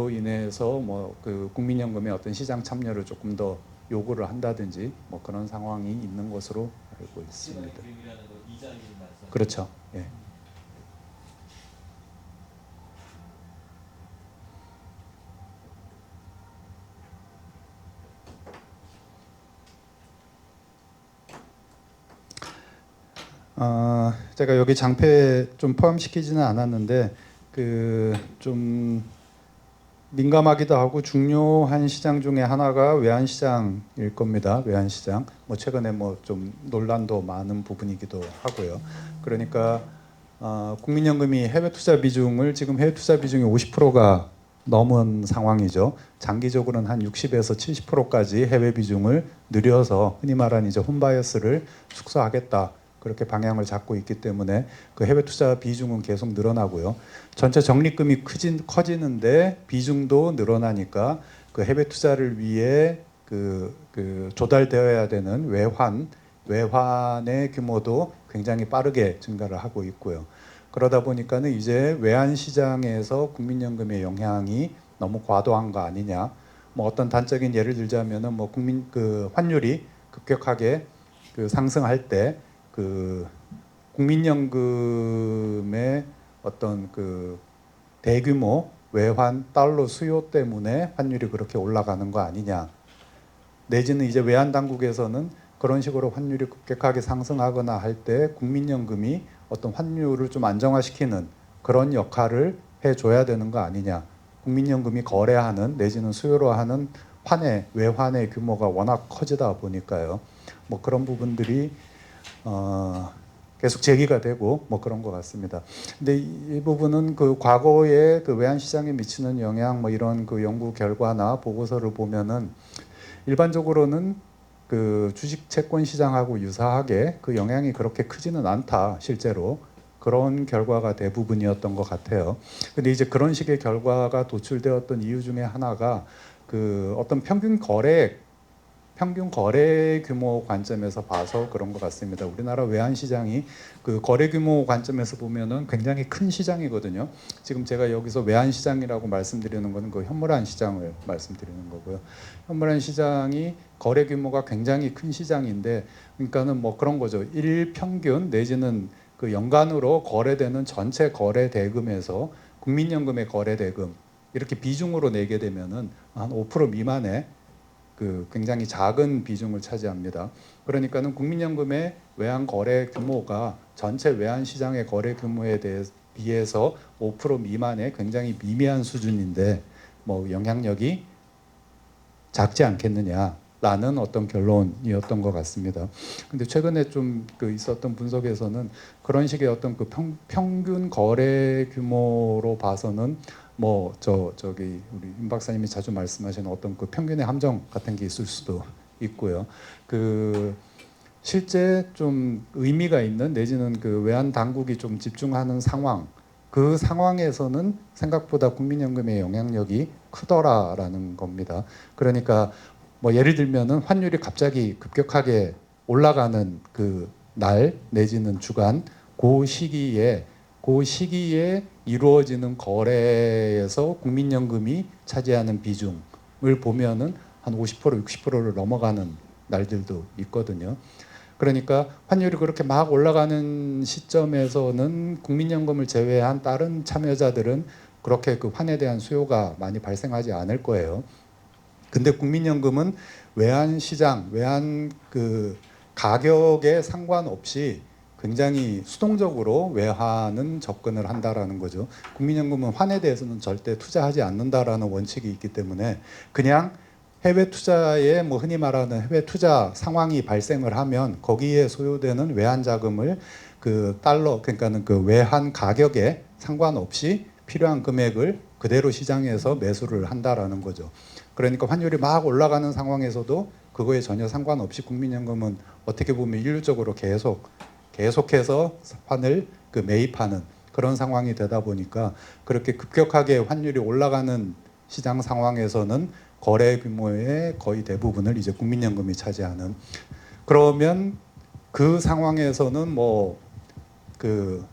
인해서 뭐 그 국민연금의 어떤 시장 참여를 조금 더 요구를 한다든지 뭐 그런 상황이 있는 것으로 알고 있습니다. 그렇죠. 예. 제가 여기 장표에 좀 포함시키지는 않았는데 그 좀 민감하기도 하고 중요한 시장 중에 하나가 외환시장일 겁니다. 외환시장. 뭐 최근에 뭐 좀 논란도 많은 부분이기도 하고요. 그러니까 국민연금이 해외 투자 비중을 지금 해외 투자 비중이 50%가 넘은 상황이죠. 장기적으로는 한 60에서 70%까지 해외 비중을 늘려서 흔히 말하는 이제 홈바이어스를 축소하겠다. 그렇게 방향을 잡고 있기 때문에 그 해외 투자 비중은 계속 늘어나고요. 전체 적립금이 커지는데 비중도 늘어나니까 그 해외 투자를 위해 그 조달되어야 되는 외환의 규모도 굉장히 빠르게 증가를 하고 있고요. 그러다 보니까는 이제 외환 시장에서 국민연금의 영향이 너무 과도한 거 아니냐. 뭐 어떤 단적인 예를 들자면은 뭐 그 환율이 급격하게 그 상승할 때 그 국민연금의 어떤 그 대규모 외환 달러 수요 때문에 환율이 그렇게 올라가는 거 아니냐. 내지는 이제 외환 당국에서는 그런 식으로 환율이 급격하게 상승하거나 할 때 국민연금이 어떤 환율을 좀 안정화시키는 그런 역할을 해줘야 되는 거 아니냐. 국민연금이 거래하는 내지는 수요로 하는 외환의 규모가 워낙 커지다 보니까요. 뭐 그런 부분들이 계속 제기가 되고 뭐 그런 것 같습니다. 근데 이 부분은 그 과거에 그 외환 시장에 미치는 영향 뭐 이런 그 연구 결과나 보고서를 보면은 일반적으로는 그 주식 채권 시장하고 유사하게 그 영향이 그렇게 크지는 않다 실제로 그런 결과가 대부분이었던 것 같아요. 근데 이제 그런 식의 결과가 도출되었던 이유 중에 하나가 그 어떤 평균 거래 규모 관점에서 봐서 그런 것 같습니다. 우리나라 외환 시장이 그 거래 규모 관점에서 보면은 굉장히 큰 시장이거든요. 지금 제가 여기서 외환 시장이라고 말씀드리는 거는 그 현물환 시장을 말씀드리는 거고요. 현물환 시장이 거래 규모가 굉장히 큰 시장인데, 그러니까는 뭐 그런 거죠. 일평균 내지는 그 연간으로 거래되는 전체 거래 대금에서 국민연금의 거래 대금 이렇게 비중으로 내게 되면은 한 5% 미만의 그 굉장히 작은 비중을 차지합니다. 그러니까는 국민연금의 외환 거래 규모가 전체 외환 시장의 거래 규모에 비해서 5% 미만의 굉장히 미미한 수준인데 뭐 영향력이 작지 않겠느냐. 라는 어떤 결론이었던 것 같습니다. 근데 최근에 좀 그 있었던 분석에서는 그런 식의 어떤 그 평균 거래 규모로 봐서는 뭐 저기 우리 임 박사님이 자주 말씀하시는 어떤 그 평균의 함정 같은 게 있을 수도 있고요. 그 실제 좀 의미가 있는 내지는 그 외환 당국이 좀 집중하는 상황, 그 상황에서는 생각보다 국민연금의 영향력이 크더라라는 겁니다. 그러니까 뭐 예를 들면은 환율이 갑자기 급격하게 올라가는 그 날 내지는 주간 그 시기에 이루어지는 거래에서 국민연금이 차지하는 비중을 보면은 한 50% 60%를 넘어가는 날들도 있거든요. 그러니까 환율이 그렇게 막 올라가는 시점에서는 국민연금을 제외한 다른 참여자들은 그렇게 그 환에 대한 수요가 많이 발생하지 않을 거예요. 근데 국민연금은 외환 시장, 외환 그 가격에 상관없이 굉장히 수동적으로 외환은 접근을 한다라는 거죠. 국민연금은 환에 대해서는 절대 투자하지 않는다라는 원칙이 있기 때문에 그냥 해외 투자에 뭐 흔히 말하는 해외 투자 상황이 발생을 하면 거기에 소요되는 외환 자금을 그 달러 그러니까는 그 외환 가격에 상관없이 필요한 금액을 그대로 시장에서 매수를 한다라는 거죠. 그러니까 환율이 막 올라가는 상황에서도 그거에 전혀 상관없이 국민연금은 어떻게 보면 일률적으로 계속해서 환을 그 매입하는 그런 상황이 되다 보니까 그렇게 급격하게 환율이 올라가는 시장 상황에서는 거래 규모의 거의 대부분을 이제 국민연금이 차지하는. 그러면 그 상황에서는 뭐 그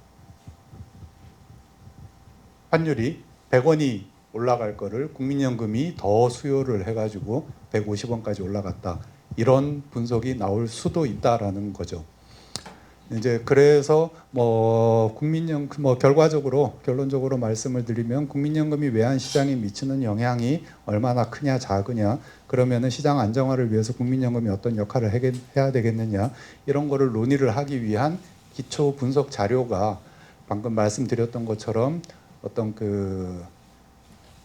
환율이 100원이 올라갈 거를 국민연금이 더 수요를 해가지고 150원까지 올라갔다. 이런 분석이 나올 수도 있다라는 거죠. 이제 그래서 뭐 국민연금 뭐 결론적으로 말씀을 드리면 국민연금이 외환 시장에 미치는 영향이 얼마나 크냐 작으냐 그러면은 시장 안정화를 위해서 국민연금이 어떤 역할을 해야 되겠느냐 이런 거를 논의를 하기 위한 기초 분석 자료가 방금 말씀드렸던 것처럼 어떤 그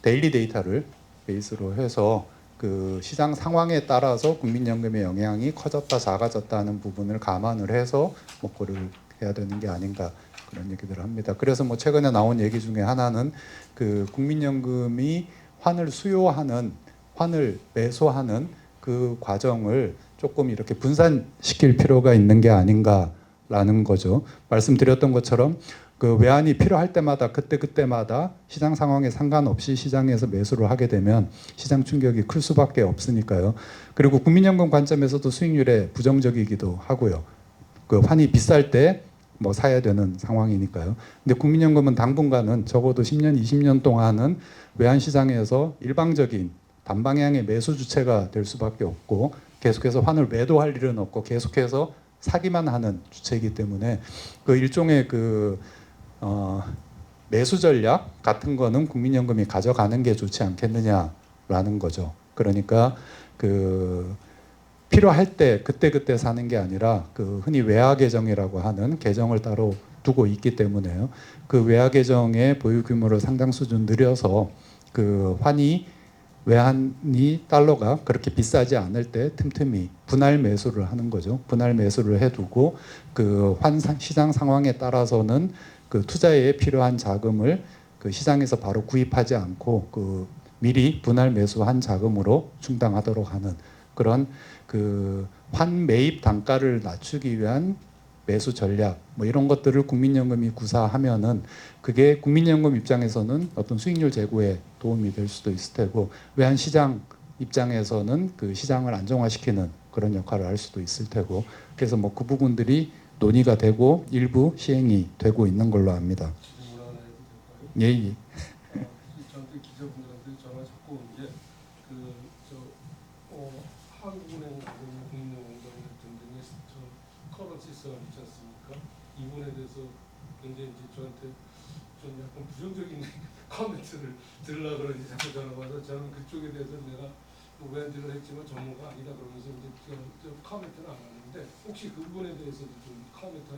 데일리 데이터를 베이스로 해서 그 시장 상황에 따라서 국민연금의 영향이 커졌다 작아졌다 하는 부분을 감안을 해서 목표를 해야 되는 게 아닌가 그런 얘기들을 합니다. 그래서 뭐 최근에 나온 얘기 중에 하나는 그 국민연금이 환을 매수하는 그 과정을 조금 이렇게 분산시킬 필요가 있는 게 아닌가라는 거죠. 말씀드렸던 것처럼 그 외환이 필요할 때마다 그때마다 시장 상황에 상관없이 시장에서 매수를 하게 되면 시장 충격이 클 수밖에 없으니까요. 그리고 국민연금 관점에서도 수익률에 부정적이기도 하고요. 그 환이 비쌀 때 뭐 사야 되는 상황이니까요. 근데 국민연금은 당분간은 적어도 10년, 20년 동안은 외환 시장에서 일방적인 단방향의 매수 주체가 될 수밖에 없고 계속해서 환을 매도할 일은 없고 계속해서 사기만 하는 주체이기 때문에 그 일종의 그 매수 전략 같은 거는 국민연금이 가져가는 게 좋지 않겠느냐라는 거죠. 그러니까 그 필요할 때 그때 사는 게 아니라 그 흔히 외화 계정이라고 하는 계정을 따로 두고 있기 때문에요. 그 외화 계정의 보유 규모를 상당 수준 늘려서 그 외환이 달러가 그렇게 비싸지 않을 때 틈틈이 분할 매수를 하는 거죠. 분할 매수를 해두고 그 시장 상황에 따라서는 그 투자에 필요한 자금을 그 시장에서 바로 구입하지 않고 그 미리 분할 매수한 자금으로 충당하도록 하는 그런 그 환 매입 단가를 낮추기 위한 매수 전략 뭐 이런 것들을 국민연금이 구사하면은 그게 국민연금 입장에서는 어떤 수익률 제고에 도움이 될 수도 있을 테고 외환 시장 입장에서는 그 시장을 안정화시키는 그런 역할을 할 수도 있을 테고 그래서 뭐 그 부분들이 논의가 되고 일부 시행이 되고 있는 걸로 압니다. 질문 하나 해도 될까요? 예, 예. 저한테 기자분들한테 전화 자꾸 온 게 한국은행 국민연금 등등의 커런시 수업 있지 않습니까? 이 부분에 대해서 굉장히 이제 저한테 좀 약간 부정적인 코멘트를 들으려고 그러는지 자꾸 전화가 와서 저는 그쪽에 대해서 내가 외환들을 했지만 전문가 아니다 그러면서 이제 저 코멘트는 안 하는데 혹시 그 부분에 대해서도 좀 코멘트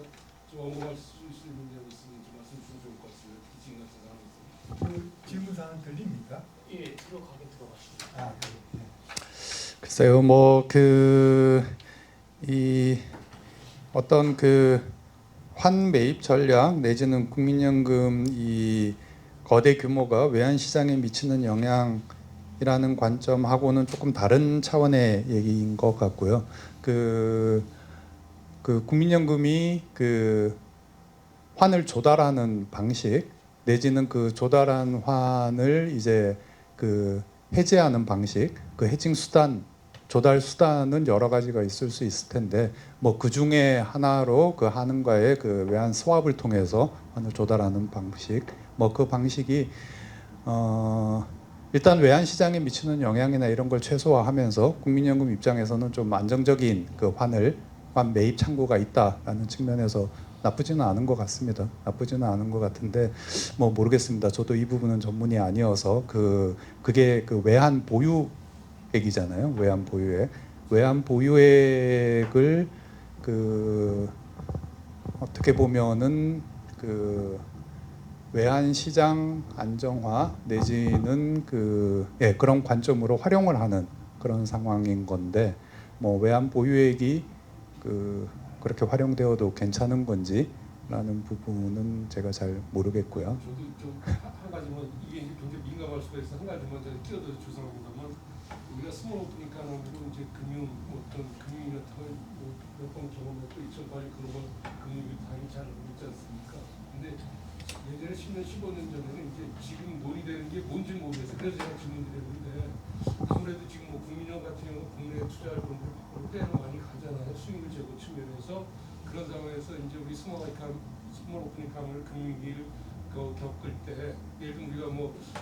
좀 언급할 수 있는 점이 있으면 좀 말씀 주시면 좋을 것 같습니다. 지금 같은 상황에서. 그 질문 사항 들립니까? 예, 들어가긴 들어갔습니다. 아, 네. 글쎄요, 이 어떤 환매입 전략 내지는 국민연금 이 거대 규모가 외환 시장에 미치는 영향이라는 관점하고는 조금 다른 차원의 얘기인 것 같고요. 국민연금이 환을 조달하는 방식 내지는 조달한 환을 이제 해제하는 방식, 해칭 수단, 조달 수단은 여러 가지가 있을 수 있을 텐데 그 중에 하나로 한은과의 외환 스왑을 통해서 환을 조달하는 방식, 그 방식이 일단 외환 시장에 미치는 영향이나 이런 걸 최소화하면서 국민연금 입장에서는 좀 안정적인 환 매입 창구가 있다라는 측면에서 나쁘지는 않은 것 같습니다. 나쁘지는 않은 것 같은데 모르겠습니다. 저도 이 부분은 전문이 아니어서 그게 외환 보유액이잖아요. 외환 보유액. 외환 보유액을 어떻게 보면은 외환 시장 안정화 내지는 그런 관점으로 활용을 하는 그런 상황인 건데 외환 보유액이 그렇게 활용되어도 괜찮은 건지라는 부분은 제가 잘 모르겠고요. 저도 좀 한 가지만 이게 이제 굉장히 민감할 수가 있어 한 가지만 제가 끼어들어 죄송합니다만 우리가 스몰 오프니까는 이제 어떤 금융이나 몇번 경험했고 2008년 글로벌 금융위 당이 잘 모르지 않습니까? 근데 예전에 10년 15년 전에는 이제 지금 논의되는 게 뭔지 모르겠어요. 그래서 제가 질문 드렸는데 아무래도 지금 국민연금 같은 경우 국내 투자할 그런 걸 밖으로 때는 많이 가잖아요. 수익률 제고 측면에서 그런 상황에서 이제 우리 스몰 오프니까를 금융위기를 겪을 때 예를 들면 우리가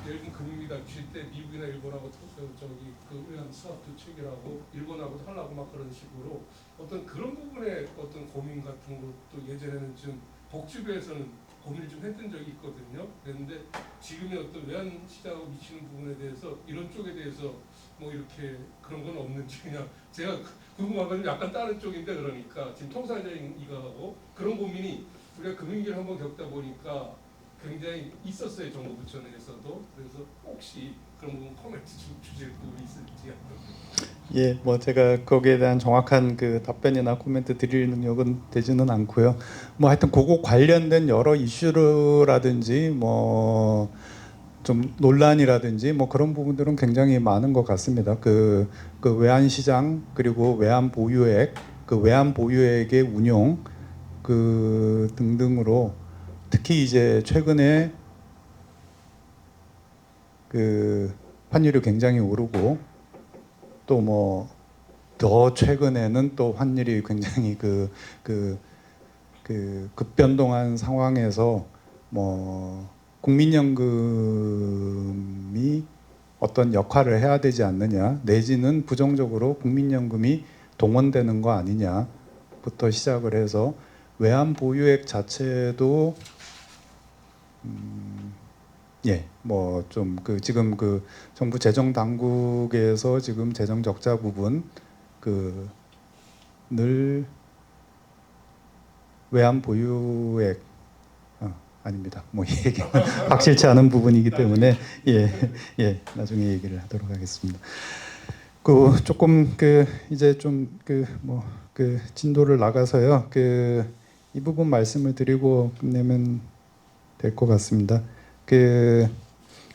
예를 들면 금융위기 닥칠 때 미국이나 일본하고 외환 스왑도 체결하고 일본하고도 하려고 막 그런 식으로 어떤 그런 부분에 어떤 고민 같은 것도 예전에는 좀 복지부에서는 고민을 좀 했던 적이 있거든요. 그런데 지금의 어떤 외환 시장하고 미치는 부분에 대해서 이런 쪽에 대해서 이렇게 그런 건 없는지 그냥 제가 궁금한 건 약간 다른 쪽인데 그러니까 지금 통상적인 이거하고 그런 고민이 우리가 금융위기를 한번 겪다 보니까 굉장히 있었어요. 정부 부처 내에서도. 그래서 혹시 그런 부분 코멘트 주실 부분이 있을지 예, 제가 거기에 대한 정확한 답변이나 코멘트 드릴 능력은 되지는 않고요. 하여튼 그거 관련된 여러 이슈라든지 좀 논란이라든지 그런 부분들은 굉장히 많은 것 같습니다. 외환 시장 그리고 외환 보유액, 외환 보유액의 운용 등등으로 특히 이제 최근에 환율이 굉장히 오르고 또 더 최근에는 또 환율이 굉장히 급변동한 상황에서 국민연금이 어떤 역할을 해야 되지 않느냐 내지는 부정적으로 국민연금이 동원되는 거 아니냐부터 시작을 해서 외환 보유액 자체도 좀 지금 정부 재정 당국에서 지금 재정 적자 부분 늘 외환 보유액 아닙니다. 이 얘기는 확실치 않은 부분이기 때문에 나중에 얘기를 하도록 하겠습니다. 조금 이제 좀 진도를 나가서요. 이 부분 말씀을 드리고 끝내면 될 것 같습니다.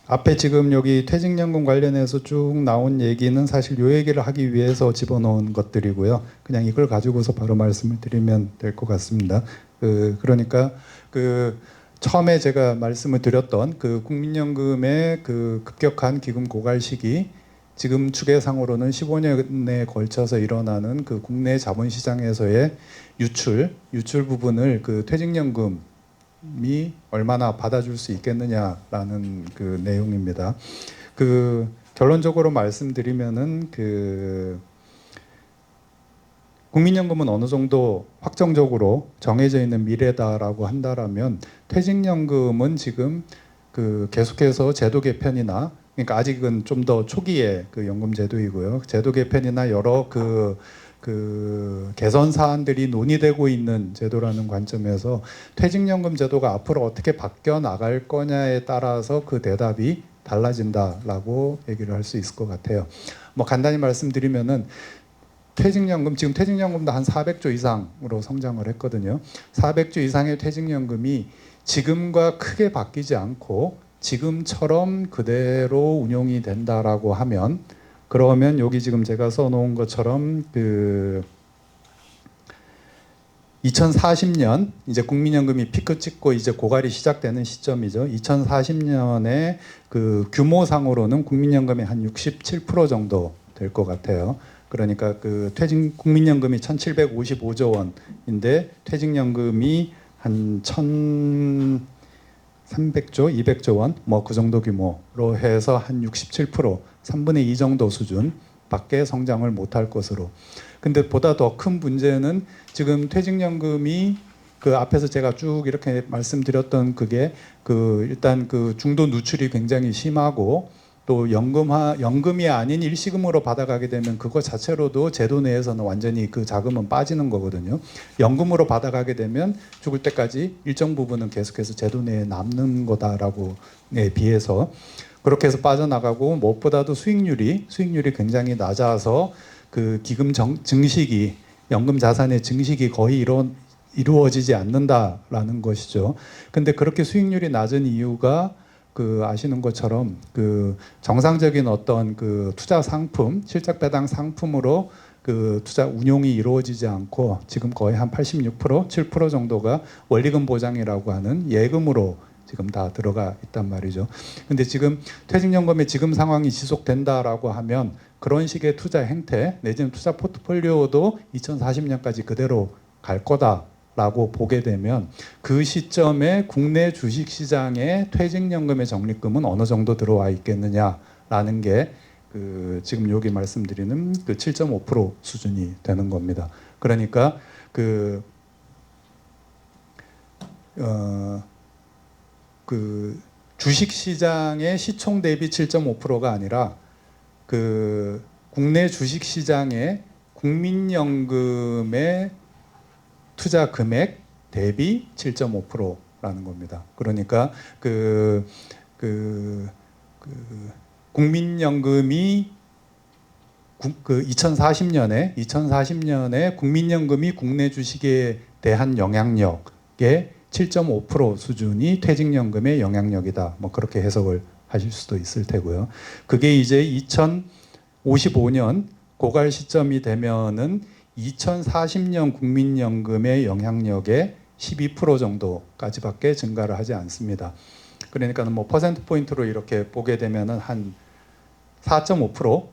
앞에 지금 여기 퇴직연금 관련해서 쭉 나온 얘기는 사실 요 얘기를 하기 위해서 집어넣은 것들이고요. 그냥 이걸 가지고서 바로 말씀을 드리면 될 것 같습니다. 그러니까 처음에 제가 말씀을 드렸던 국민연금의 급격한 기금 고갈 시기, 지금 추계상으로는 15년에 걸쳐서 일어나는 국내 자본시장에서의 유출 부분을 퇴직연금이 얼마나 받아줄 수 있겠느냐라는 내용입니다. 결론적으로 말씀드리면은 국민연금은 어느 정도 확정적으로 정해져 있는 미래다라고 한다라면 퇴직연금은 지금 계속해서 제도 개편이나 그러니까 아직은 좀 더 초기의 연금 제도이고요. 제도 개편이나 여러 개선 사안들이 논의되고 있는 제도라는 관점에서 퇴직연금 제도가 앞으로 어떻게 바뀌어 나갈 거냐에 따라서 대답이 달라진다라고 얘기를 할 수 있을 것 같아요. 뭐 간단히 말씀드리면은 퇴직연금, 지금 퇴직연금도 한 400조 이상으로 성장을 했거든요. 400조 이상의 퇴직연금이 지금과 크게 바뀌지 않고 지금처럼 그대로 운용이 된다라고 하면, 그러면 여기 지금 제가 써놓은 것처럼 2040년 이제 국민연금이 피크 찍고 이제 고갈이 시작되는 시점이죠. 2040년에 그 규모상으로는 국민연금이 한 67% 될 것 같아요. 그러니까 그 국민연금이 1,755조 원인데 퇴직연금이 한 1,300조, 200조 원, 뭐 그 정도 규모로 해서 한 67%, 3분의 2 정도 수준밖에 성장을 못할 것으로. 근데 보다 더 큰 문제는 지금 퇴직연금이 그 앞에서 제가 쭉 이렇게 말씀드렸던 그게 일단 그 중도 누출이 굉장히 심하고 또 연금이 아닌 일시금으로 받아가게 되면 그거 자체로도 제도 내에서는 완전히 그 자금은 빠지는 거거든요. 연금으로 받아가게 되면 죽을 때까지 일정 부분은 계속해서 제도 내에 남는 거다라고 비해서 그렇게 해서 빠져나가고 무엇보다도 수익률이 굉장히 낮아서 그 기금 증식이 연금 자산의 증식이 거의 이루어지지 않는다라는 것이죠. 근데 그렇게 수익률이 낮은 이유가 아시는 것처럼 정상적인 어떤 투자 상품, 실적 배당 상품으로 투자 운용이 이루어지지 않고 지금 거의 한 86%, 7% 정도가 원리금 보장이라고 하는 예금으로 지금 다 들어가 있단 말이죠. 근데 지금 퇴직연금의 지금 상황이 지속된다라고 하면 그런 식의 투자 행태 내지는 투자 포트폴리오도 2040년까지 그대로 갈 거다라고 보게 되면 그 시점에 국내 주식시장에 퇴직연금의 적립금은 어느 정도 들어와 있겠느냐라는 게 지금 여기 말씀드리는 7.5% 수준이 되는 겁니다. 그러니까 주식시장의 시총 대비 7.5%가 아니라 국내 주식시장의 국민연금의 투자 금액 대비 7.5%라는 겁니다. 그러니까 국민연금이 2040년에 국민연금이 국내 주식에 대한 영향력의 7.5% 수준이 퇴직연금의 영향력이다. 뭐 그렇게 해석을 하실 수도 있을 테고요. 그게 이제 2055년 고갈 시점이 되면은 2040년 국민연금의 영향력의 12% 정도까지밖에 증가를 하지 않습니다. 그러니까 뭐 퍼센트 포인트로 이렇게 보게 되면은 한 4.5%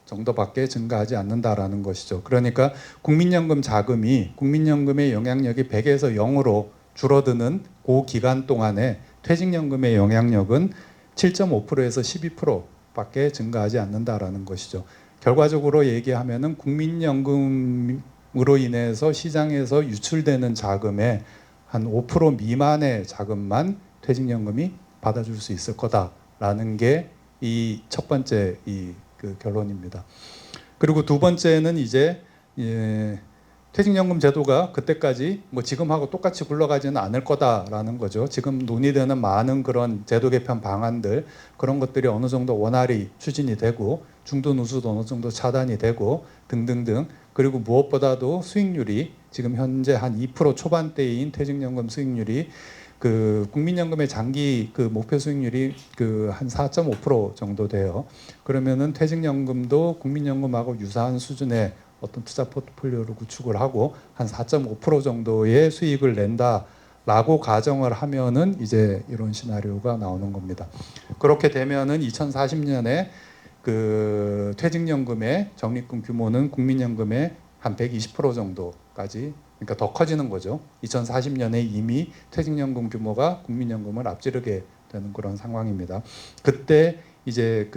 정도밖에 증가하지 않는다라는 것이죠. 그러니까 국민연금 자금이 국민연금의 영향력이 100에서 0으로 줄어드는 그 기간 동안에 퇴직연금의 영향력은 7.5%에서 12%밖에 증가하지 않는다라는 것이죠. 결과적으로 얘기하면은 국민연금으로 인해서 시장에서 유출되는 자금의 한 5% 미만의 자금만 퇴직연금이 받아줄 수 있을 거다라는 게 이 첫 번째 결론입니다. 그리고 두 번째는 이제 퇴직연금 제도가 그때까지 뭐 지금하고 똑같이 굴러가지는 않을 거다라는 거죠. 지금 논의되는 많은 그런 제도 개편 방안들 그런 것들이 어느 정도 원활히 추진이 되고 중도 누수도 어느 정도 차단이 되고 등등등. 그리고 무엇보다도 수익률이 지금 현재 한 2% 초반대인 퇴직연금 수익률이 국민연금의 장기 목표 수익률이 한 4.5% 정도 돼요. 그러면은 퇴직연금도 국민연금하고 유사한 수준의 어떤 투자 포트폴리오를 구축을 하고 한 4.5% 정도의 수익을 낸다라고 가정을 하면은 이제 이런 시나리오가 나오는 겁니다. 그렇게 되면은 2040년에 퇴직연금의 적립금 규모는 국민연금의 한 120% 정도까지, 그러니까 더 커지는 거죠. 2040년에 이미 퇴직연금 규모가 국민연금을 앞지르게 되는 그런 상황입니다. 그때 이제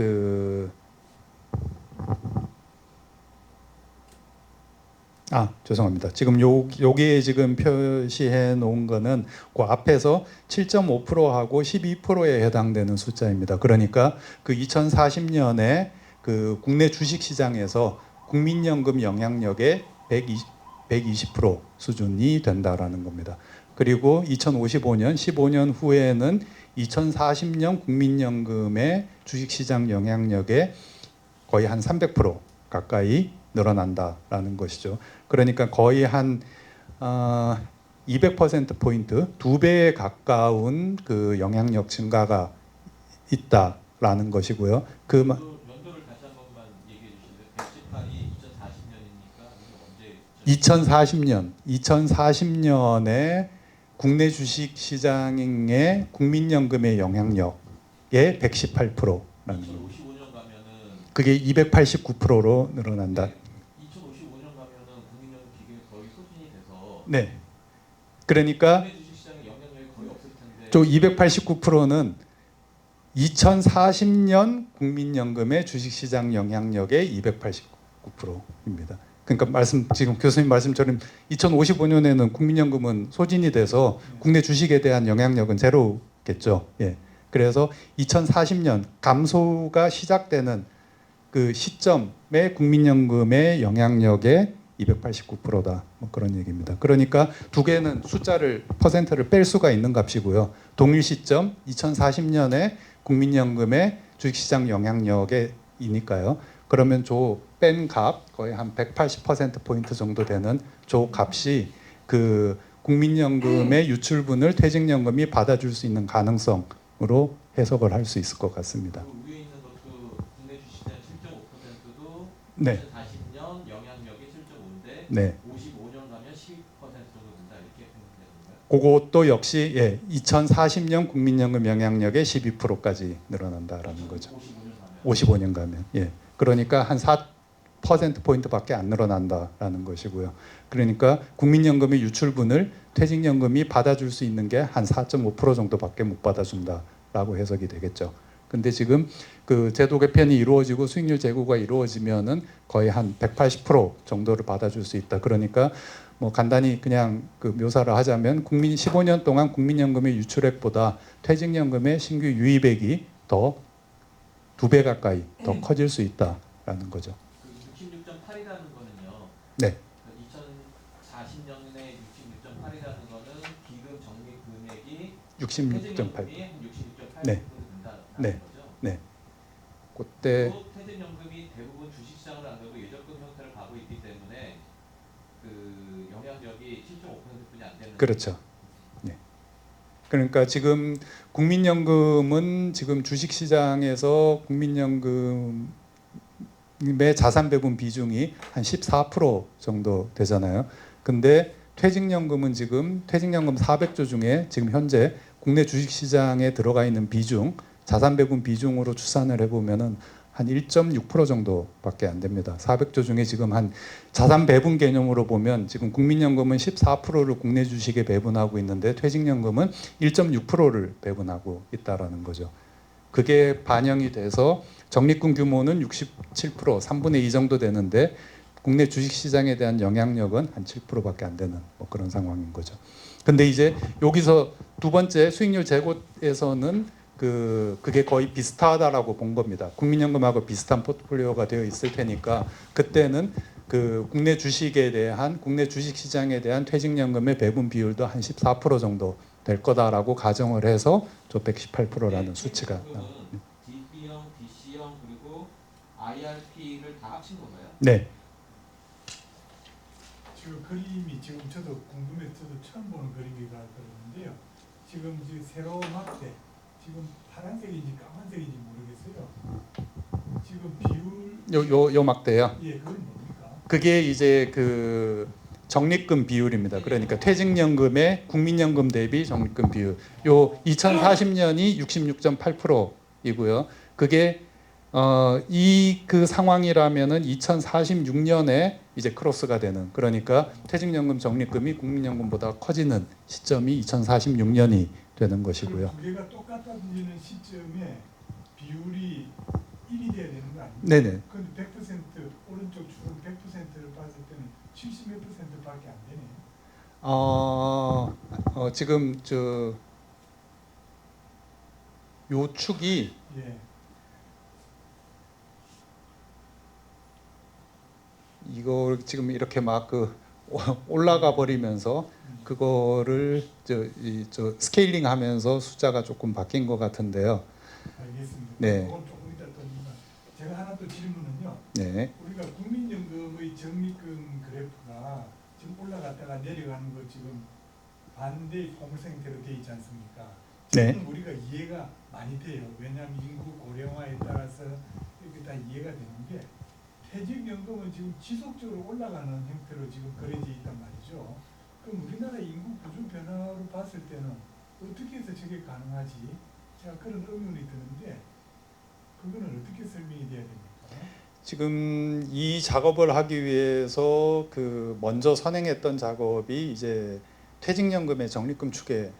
죄송합니다. 지금 여기에 지금 표시해 놓은 거는 그 앞에서 7.5%하고 12%에 해당되는 숫자입니다. 그러니까 2040년에 국내 주식 시장에서 국민연금 영향력의 120% 수준이 된다라는 겁니다. 그리고 2055년, 15년 후에는 2040년 국민연금의 주식시장 영향력의 거의 한 300% 가까이 늘어난다라는 것이죠. 그러니까 거의 한 200% 포인트, 2배에 가까운 그 영향력 증가가 있다라는 것이고요. 연도를 다시 한 번만 얘기해 주실래요? 118이 2040년이니까 언제? 2040년에 국내 주식 시장의 국민연금의 영향력의 118%라는 거. 2055년 가면은 그게 289%로 늘어난다. 2055년 가면은 국민연금 기금이 거의 소진이 돼서 네. 그러니까 국내 주식시장의 영향력이 거의 없을 텐데. 저 289%는 2040년 국민연금의 주식시장 영향력의 289%입니다. 그러니까 지금 교수님 말씀처럼 2055년에는 국민연금은 소진이 돼서 국내 주식에 대한 영향력은 제로겠죠. 예. 그래서 2040년 감소가 시작되는 그 시점에 국민연금의 영향력의 289%다. 뭐 그런 얘기입니다. 그러니까 두 개는 숫자를 퍼센트를 뺄 수가 있는 값이고요. 동일 시점 2040년에 국민연금의 주식시장 영향력이니까요. 그러면 저 뺀 값 거의 한 180% 포인트 정도 되는 저 값이 그 국민연금의 유출분을 퇴직연금이 받아줄 수 있는 가능성으로 해석을 할 수 있을 것 같습니다. 그 위에 있는 것도 국내 주식시장 7.5%도 네. 2040년 영향력이 7.5인데 네. 55년 가면 12% 정도 된다 이렇게 생각되는 거예요? 그것도 역시 2040년 국민연금 영향력의 12%까지 늘어난다라는 거죠. 55년 가면. 예. 그러니까 한 4% 포인트밖에 안 늘어난다라는 것이고요. 그러니까 국민연금의 유출분을 퇴직연금이 받아줄 수 있는 게 한 4.5% 정도밖에 못 받아준다라고 해석이 되겠죠. 근데 지금 그 제도 개편이 이루어지고 수익률 제고가 이루어지면은 거의 한 180% 정도를 받아줄 수 있다. 그러니까 뭐 간단히 그냥 그 묘사를 하자면 15년 동안 국민연금의 유출액보다 퇴직연금의 신규 유입액이 더 2배 가까이 더 커질 수 있다라는 거죠. 그 66.8이라는 거는요. 네. 2040년에 66.8이라는 거는 기금 적립 금액이 66.8. 퇴직연금이 한 66.8% 네. 된다는 네. 거죠. 네. 그때 또 퇴직연금이 대부분 주식시장을 안 가고 예적금 형태를 가고 있기 때문에 그 영향력이 7.5%뿐이 안 되는. 그렇죠. 네. 그러니까 지금 국민연금은 지금 주식시장에서 국민연금의 자산 배분 비중이 한 14% 정도 되잖아요. 근데 퇴직연금은 지금 퇴직연금 400조 중에 지금 현재 국내 주식시장에 들어가 있는 비중, 자산 배분 비중으로 추산을 해보면은 한 1.6% 정도밖에 안 됩니다. 400조 중에 지금 한 자산 배분 개념으로 보면 지금 국민연금은 14%를 국내 주식에 배분하고 있는데 퇴직연금은 1.6%를 배분하고 있다라는 거죠. 그게 반영이 돼서 적립금 규모는 67%, 3분의 2 정도 되는데 국내 주식시장에 대한 영향력은 한 7%밖에 안 되는 뭐 그런 상황인 거죠. 근데 이제 여기서 두 번째 수익률 제고에서는 그게 거의 비슷하다라고 본 겁니다. 국민연금하고 비슷한 포트폴리오가 되어 있을 테니까 그때는 그 국내 주식에 대한 국내 주식 시장에 대한 퇴직연금의 배분 비율도 한 14% 정도 될 거다라고 가정을 해서 저 118%라는 수치가 나옵니다. DB형, DC형 그리고 IRP를 다 합친 건가요? 네. 지금 그림이 지금 저도 궁금해서 저도 처음 보는 그림이라 그러는데요. 지금 세로 막대 지금 파란색인지 까만색인지 모르겠어요. 지금 비율 요 막대요. 예, 그건 뭡니까? 그게 이제 그 적립금 비율입니다. 그러니까 퇴직연금의 국민연금 대비 적립금 비율. 요 2040년이 66.8%이고요. 그게 이 그 상황이라면은 2046년에 이제 크로스가 되는, 그러니까 퇴직연금 적립금이 국민연금보다 커지는 시점이 2046년이 되는 것이고요. 두 개가 똑같아지는 시점에 비율이 1이 돼야 되는 거 아닙니까? 네네. 근데 100% 오른쪽 줄은 100%를 봤을 때는 70몇 %밖에 안 되네요. 지금 요 축이 예. 이거 지금 이렇게 막 그 올라가 버리면서 그거를 저 스케일링하면서 숫자가 조금 바뀐 것 같은데요. 알겠습니다. 네. 그건 조금 이따 또 제가 하나 또 질문은요. 네, 우리가 국민연금의 적립금 그래프가 지금 올라갔다가 내려가는 거 지금 반대 포물 형태로 돼 있지 않습니까? 네. 지금 우리가 이해가 많이 돼요. 왜냐하면 인구 고령화에 따라서 이렇게 다 이해가 되는 게 퇴직연금은 지금 지속적으로 올라가는 형태로 지금 그려져 있단 말이죠. 그럼 우리나라 인구 구조 변화로 봤을 때는 어떻게 해서 저게 가능하지? 제가 그런 의문이 드는데 그거는 어떻게 설명이 돼야 됩니까? 지금 이 작업을 하기 위해서 그 먼저 선행했던 작업이 이제 퇴직연금의 적립금 추계를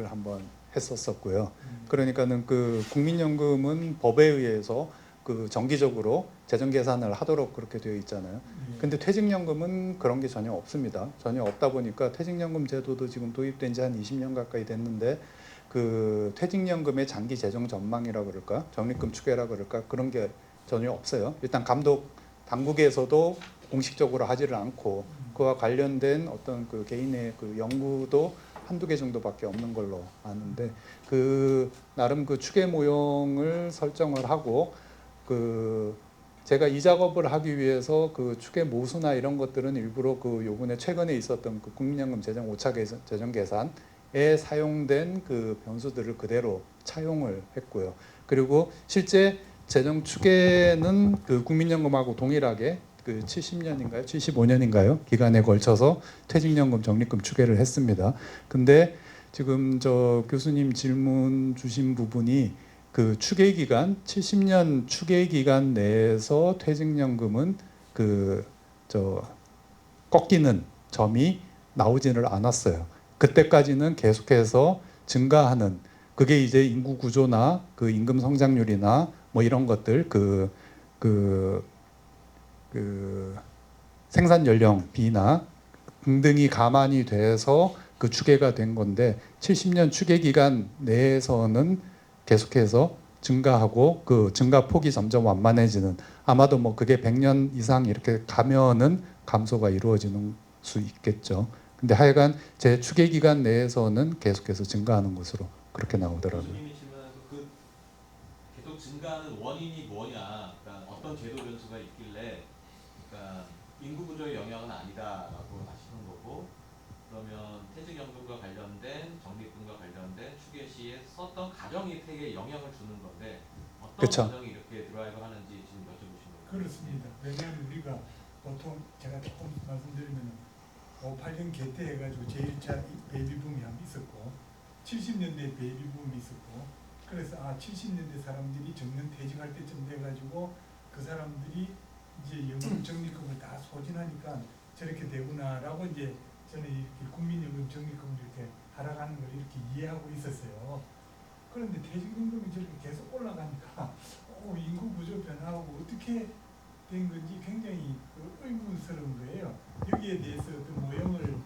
한번 했었었고요. 그러니까는 그 국민연금은 법에 의해서 그 정기적으로 재정 계산을 하도록 그렇게 되어 있잖아요. 근데 퇴직연금은 그런 게 전혀 없습니다. 전혀 없다 보니까 퇴직연금 제도도 지금 도입된 지 한 20년 가까이 됐는데 그 퇴직연금의 장기 재정 전망이라 그럴까, 적립금 추계라 그럴까 그런 게 전혀 없어요. 일단 감독 당국에서도 공식적으로 하지를 않고 그와 관련된 어떤 그 개인의 그 연구도 한두 개 정도밖에 없는 걸로 아는데 그 나름 그 추계 모형을 설정을 하고 그 제가 이 작업을 하기 위해서 그 추계 모수나 이런 것들은 일부러 그 요번에 최근에 있었던 그 국민연금 재정 오차 재정 계산에 사용된 그 변수들을 그대로 차용을 했고요. 그리고 실제 재정 추계는 그 국민연금하고 동일하게 그 70년인가요? 75년인가요? 기간에 걸쳐서 퇴직연금 적립금 추계를 했습니다. 근데 지금 저 교수님 질문 주신 부분이 그 추계 기간 70년 추계 기간 내에서 퇴직연금은 그 저 꺾이는 점이 나오지는 않았어요. 그때까지는 계속해서 증가하는 그게 이제 인구 구조나 그 임금 성장률이나 뭐 이런 것들 그 생산 연령비나 등등이 감안이 돼서 그 추계가 된 건데 70년 추계 기간 내에서는 계속해서 증가하고 그 증가 폭이 점점 완만해지는 아마도 뭐 그게 100년 이상 이렇게 가면은 감소가 이루어지는 수 있겠죠. 근데 하여간 제 추계 기간 내에서는 계속해서 증가하는 것으로 그렇게 나오더라고요. 교수님이 질문하는 그 계속 증가하는 원인이 뭐냐, 그러니까 어떤 제도 변수가 있길래, 그러니까 인구 구조의 영향은 아니다라고 하시는 거고, 그러면 퇴직연금과 관련된 적립금과 관련된 추계 시에 썼던 가정이 되게 영향을 주는 건데 어떤 그쵸. 가정이 이렇게 드라이브 하는지 지금 여쭤보시는 거예요. 그렇습니다. 왜냐하면 우리가 보통 제가 조금 말씀드리면 58년 개퇴해가지고 제1차 베이비붐이 한번 있었고 70년대 베이비붐이 있었고 그래서 70년대 사람들이 정년 퇴직할 때쯤 돼가지고 그 사람들이 이제 연금 적립금을 다 소진하니까 저렇게 되구나라고 이제 저는 이렇게 국민연금 적립금을 이렇게 하락하는 걸 이렇게 이해하고 있었어요. 그런데 퇴직연금이 저렇게 계속 올라가니까 인구 구조 변화하고 어떻게 된 건지 굉장히 의문스러운 거예요. 여기에 대해서 어떤 모형을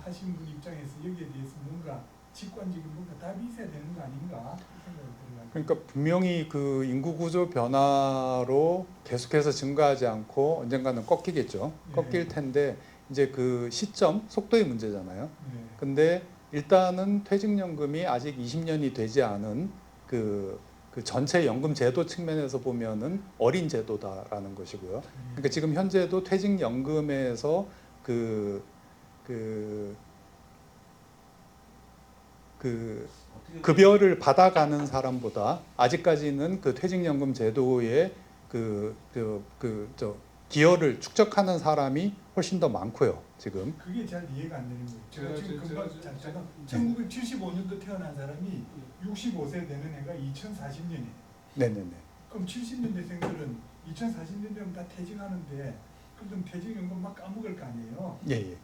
하신 분 입장에서 여기에 대해서 뭔가 직관적인 뭔가 답이 있어야 되는 거 아닌가 생각이 들어요. 그러니까 분명히 그 인구 구조 변화로 계속해서 증가하지 않고 언젠가는 꺾이겠죠. 네. 꺾일 텐데 이제 그 시점, 속도의 문제잖아요. 네. 근데 일단은 퇴직연금이 아직 20년이 되지 않은 그 전체 연금 제도 측면에서 보면은 어린 제도다라는 것이고요. 그러니까 지금 현재도 퇴직연금에서 그 어떻게 급여를 받아가는 사람보다 아직까지는 그 퇴직연금 제도에 저 기여를 축적하는 사람이 훨씬 더 많고요. 지금 그게 잘 이해가 안 되는 거예요. 제가 지금 제가- 금방 제가- 잠깐 1975년도 태어난 사람이 65세 되는 해가 2040년이에요. 네네네. 그럼 70년대생들은 2040년대면 다 퇴직하는데 그럼 퇴직연금 막 까먹을 거 아니에요. 예예.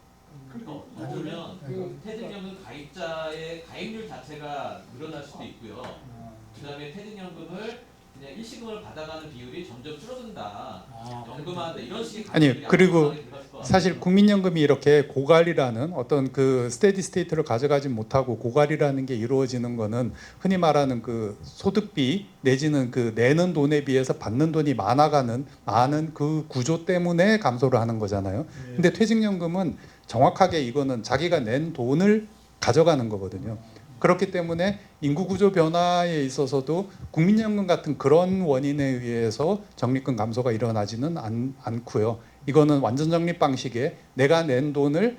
그리고 어쩌면 그- 퇴직연금 가입자의 가입률 자체가 늘어날 수도 있고요. 그다음에 퇴직연금을 그냥 일시금을 받아가는 비율이 점점 줄어든다. 연금한다 이런 식의 아니, 가입률이 그리고 아마 들어갔을 것 같아요. 사실 국민연금이 이렇게 고갈이라는 어떤 그 스테디 스테이트를 가져가지 못하고 고갈이라는 게 이루어지는 거는 흔히 말하는 그 소득비 내지는 그 내는 돈에 비해서 받는 돈이 많아가는 많은 그 구조 때문에 감소를 하는 거잖아요. 근데 퇴직연금은 정확하게 이거는 자기가 낸 돈을 가져가는 거거든요. 그렇기 때문에 인구 구조 변화에 있어서도 국민연금 같은 그런 원인에 의해서 적립금 감소가 일어나지는 않고요. 이거는 완전 적립 방식에 내가 낸 돈을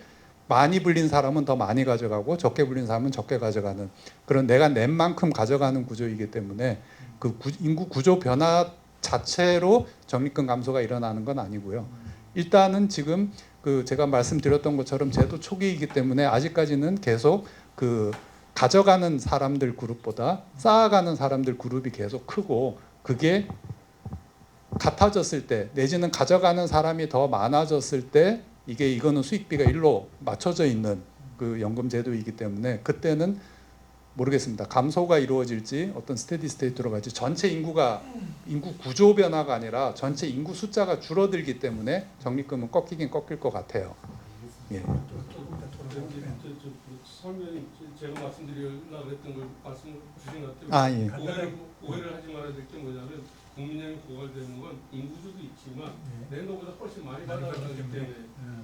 많이 불린 사람은 더 많이 가져가고 적게 불린 사람은 적게 가져가는 그런 내가 낸 만큼 가져가는 구조이기 때문에 그 인구 구조 변화 자체로 적립금 감소가 일어나는 건 아니고요. 일단은 지금 그 제가 말씀드렸던 것처럼 제도 초기이기 때문에 아직까지는 계속 그 가져가는 사람들 그룹보다 쌓아가는 사람들 그룹이 계속 크고 그게 같아졌을 때 내지는 가져가는 사람이 더 많아졌을 때 이거는 수익비가 일로 맞춰져 있는 그 연금 제도이기 때문에 그때는 모르겠습니다. 감소가 이루어질지 어떤 스테디 스테이트로 갈지 전체 인구 구조 변화가 아니라 전체 인구 숫자가 줄어들기 때문에 적립금은 꺾이긴 꺾일 것 같아요. 예. 설명이 제가 말씀드리려고 했던 걸 말씀 주신 것 같아요. 아, 예. 오해를 하지 말아야 될 게 뭐냐면 국민연금 고갈되는 건 인구수도 있지만 낸 것보다 훨씬 많이 받아가기 때문에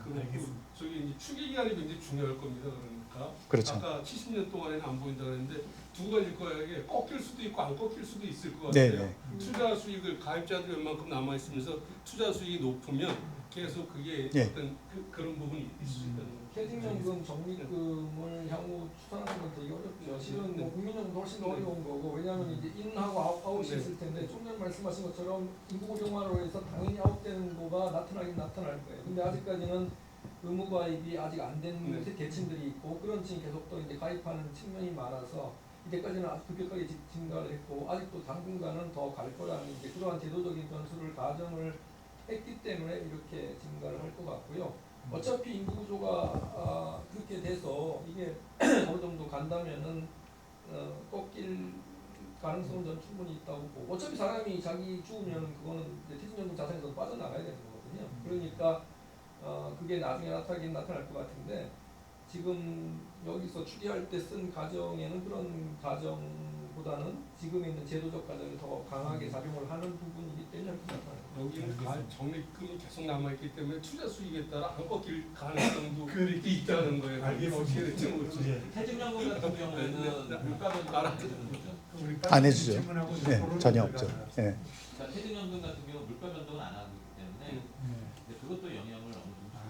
그리고 저기 이제 추계 기간이 굉장히 중요할 겁니다. 그러니까 그렇죠. 아까 70년 동안에는 안 보인다 그랬는데 두 가지 거에 꺾일 수도 있고 안 꺾일 수도 있을 것 같아요. 네네. 투자 수익을 가입자들이 웬만큼 남아 있으면서 투자 수익이 높으면 계속 그게 예. 어떤 그런 부분이 있을 수 있다는 거죠. 퇴직연금, 적립금을 향후 추산하는 건 되게 어렵죠. 실은 뭐 국민연금도 훨씬 더 어려운 거고 왜냐하면 이제 인하고 아웃이 있을 텐데 좀 전에 말씀하신 것처럼 인구 고령화로 해서 당연히 아웃되는 거가 나타나긴 나타날 거예요. 근데 아직까지는 의무 가입이 아직 안 된 계층들이 있고 그런 층이 계속 또 이제 가입하는 측면이 많아서 이때까지는 아주 급격하게 증가를 했고 아직도 당분간은 더 갈 거라는 이제 그러한 제도적인 변수를 가정을 했기 때문에 이렇게 증가를 할 것 같고요. 어차피 인구 구조가 그렇게 돼서 이게 어느 정도 간다면은 꺾일 가능성은 전 충분히 있다고 보고 어차피 사람이 자기 죽으면 그거는 퇴직연금 자산에서 빠져나가야 되는 거거든요. 그러니까 그게 나중에 나타나긴 나타날 것 같은데 지금 여기서 추리할 때 쓴 가정에는 그런 가정보다는 지금에 있는 제도적 가정이 더 강하게 작용을 하는 부분이기 때문에 그렇게 나타나요. 여기는 적립금이 계속 남아있기 때문에 투자 수익에 따라 안 꺾일 가능성도 있다는 거예요. 알겠습니다. 어떻게 될지 모르죠. 예. 퇴직연금 같은 경우에는 물가 변동을 안 해주는 거죠. 안 해주죠. 네, 전혀 없죠. 예. 그러니까 퇴직연금 같은 경우 물가 변동을 안 하고 있기 때문에 근데 그것도 영향을 어느 정도 줍니다.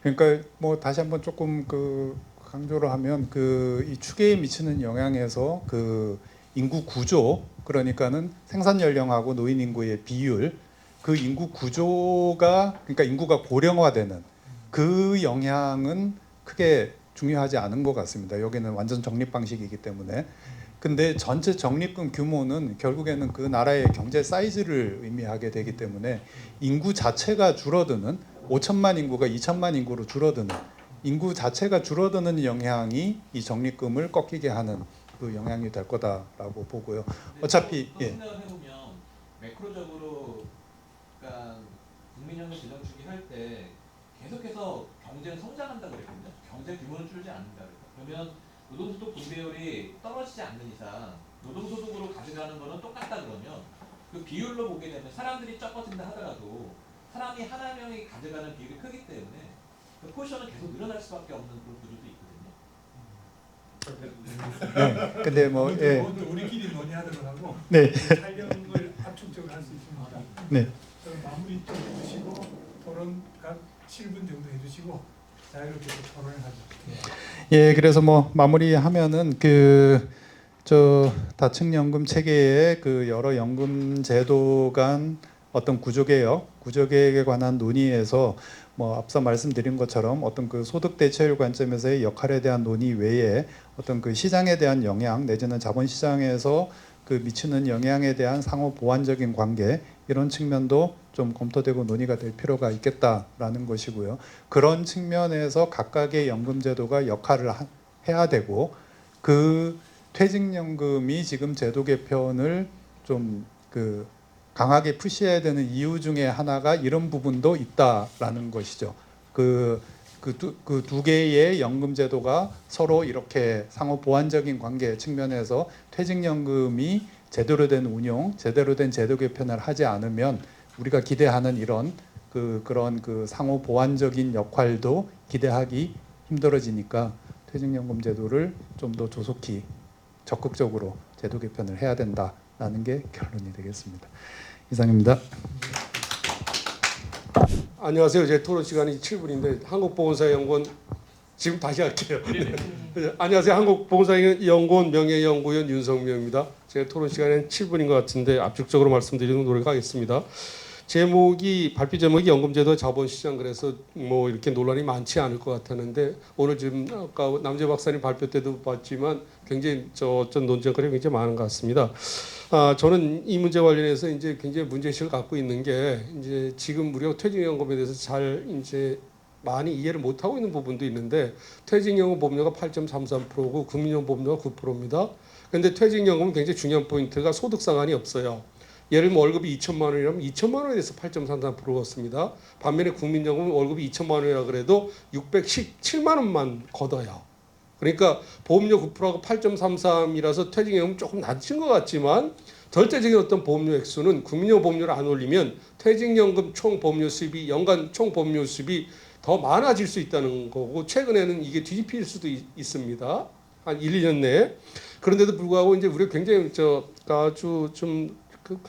그러니까 뭐 다시 한번 조금 그 강조를 하면 그 이 추계에 미치는 영향에서 그 인구 구조 그러니까는 생산 연령하고 노인 인구의 비율 그 인구 구조가 그러니까 인구가 고령화되는 그 영향은 크게 중요하지 않은 것 같습니다. 여기는 완전 적립 방식이기 때문에. 근데 전체 적립금 규모는 결국에는 그 나라의 경제 사이즈를 의미하게 되기 때문에 인구 자체가 줄어드는 5천만 인구가 2천만 인구로 줄어드는 인구 자체가 줄어드는 영향이 이 적립금을 꺾이게 하는 그 영향이 될 거다라고 보고요. 어차피 또 예. 생각을 해보면 매크로적으로 그러니까 국민연금 재정축이 할 때 계속해서 경제는 성장한다 그랬거든요. 경제 규모는 줄지 않는다 그랬다. 그러면 노동소득 분배율이 떨어지지 않는 이상 노동소득으로 가져가는 거는 똑같다 그러면 그 비율로 보게 되면 사람들이 적어진다 하더라도 사람이 하나 명이 가져가는 비율이 크기 때문에 그 포션은 계속 늘어날 수밖에 없는 그런 구조도 있거든요. 네. 근데 뭐 예. 우리끼리 논의하도록 하고 네. 촬영을 압축적으로 할 수 있습니다. 네. 그럼 마무리 좀 해주시고 토론 각 7분 정도 해주시고 자유롭게 토론을 하죠. 예, 그래서 뭐 마무리하면은 그 저 다층연금 체계의 그 여러 연금 제도 간 어떤 구조개혁에 관한 논의에서 뭐 앞서 말씀드린 것처럼 어떤 그 소득 대체율 관점에서의 역할에 대한 논의 외에 어떤 그 시장에 대한 영향 내지는 자본시장에서 그 미치는 영향에 대한 상호 보완적인 관계 이런 측면도 좀 검토되고 논의가 될 필요가 있겠다라는 것이고요. 그런 측면에서 각각의 연금제도가 역할을 해야 되고 그 퇴직연금이 지금 제도 개편을 좀 그 강하게 푸시해야 되는 이유 중에 하나가 이런 부분도 있다라는 것이죠. 그 두 개의 연금제도가 서로 이렇게 상호 보완적인 관계 측면에서 퇴직연금이 제대로 된 운용, 제대로 된 제도 개편을 하지 않으면 우리가 기대하는 이런 그런 그 상호 보완적인 역할도 기대하기 힘들어지니까 퇴직연금 제도를 좀 더 조속히 적극적으로 제도 개편을 해야 된다라는 게 결론이 되겠습니다. 이상입니다. 안녕하세요. 제 토론 시간이 7분인데 한국보건사연구원 지금 다시 할게요. 네. 안녕하세요. 한국보건사연구원 명예연구원 윤성명입니다. 제 토론 시간은 7분인 것 같은데 압축적으로 말씀드리는 노력하겠습니다. 제목이 발표 제목이 연금제도 자본시장 그래서 뭐 이렇게 논란이 많지 않을 것 같았는데 오늘 지금 아까 남재 박사님 발표 때도 봤지만 굉장히 어떤 논쟁거리가 굉장히 많은 것 같습니다. 저는 이 문제 관련해서 이제 굉장히 문제의식을 갖고 있는 게 이제 지금 우리가 퇴직연금에 대해서 잘 이제 많이 이해를 못하고 있는 부분도 있는데 퇴직연금 보험료가 8.33%고 국민연금 보험료가 9%입니다. 그런데 퇴직연금은 굉장히 중요한 포인트가 소득 상한이 없어요. 예를 들면 월급이 2천만 원이라면 2천만 원에 대해서 8.33%였습니다. 반면에 국민연금은 월급이 2천만 원이라 그래도 617만 원만 걷어요. 그러니까 보험료 9%하고 8.33이라서 퇴직연금 조금 낮은 것 같지만 절대적인 어떤 보험료 액수는 국민연금 보험료를 안 올리면 퇴직연금 총 보험료 수입이 연간 총 보험료 수입이 더 많아질 수 있다는 거고 최근에는 이게 뒤집힐 수도 있습니다. 한 1, 2년 내에. 그런데도 불구하고 이제 우리가 굉장히 아주 좀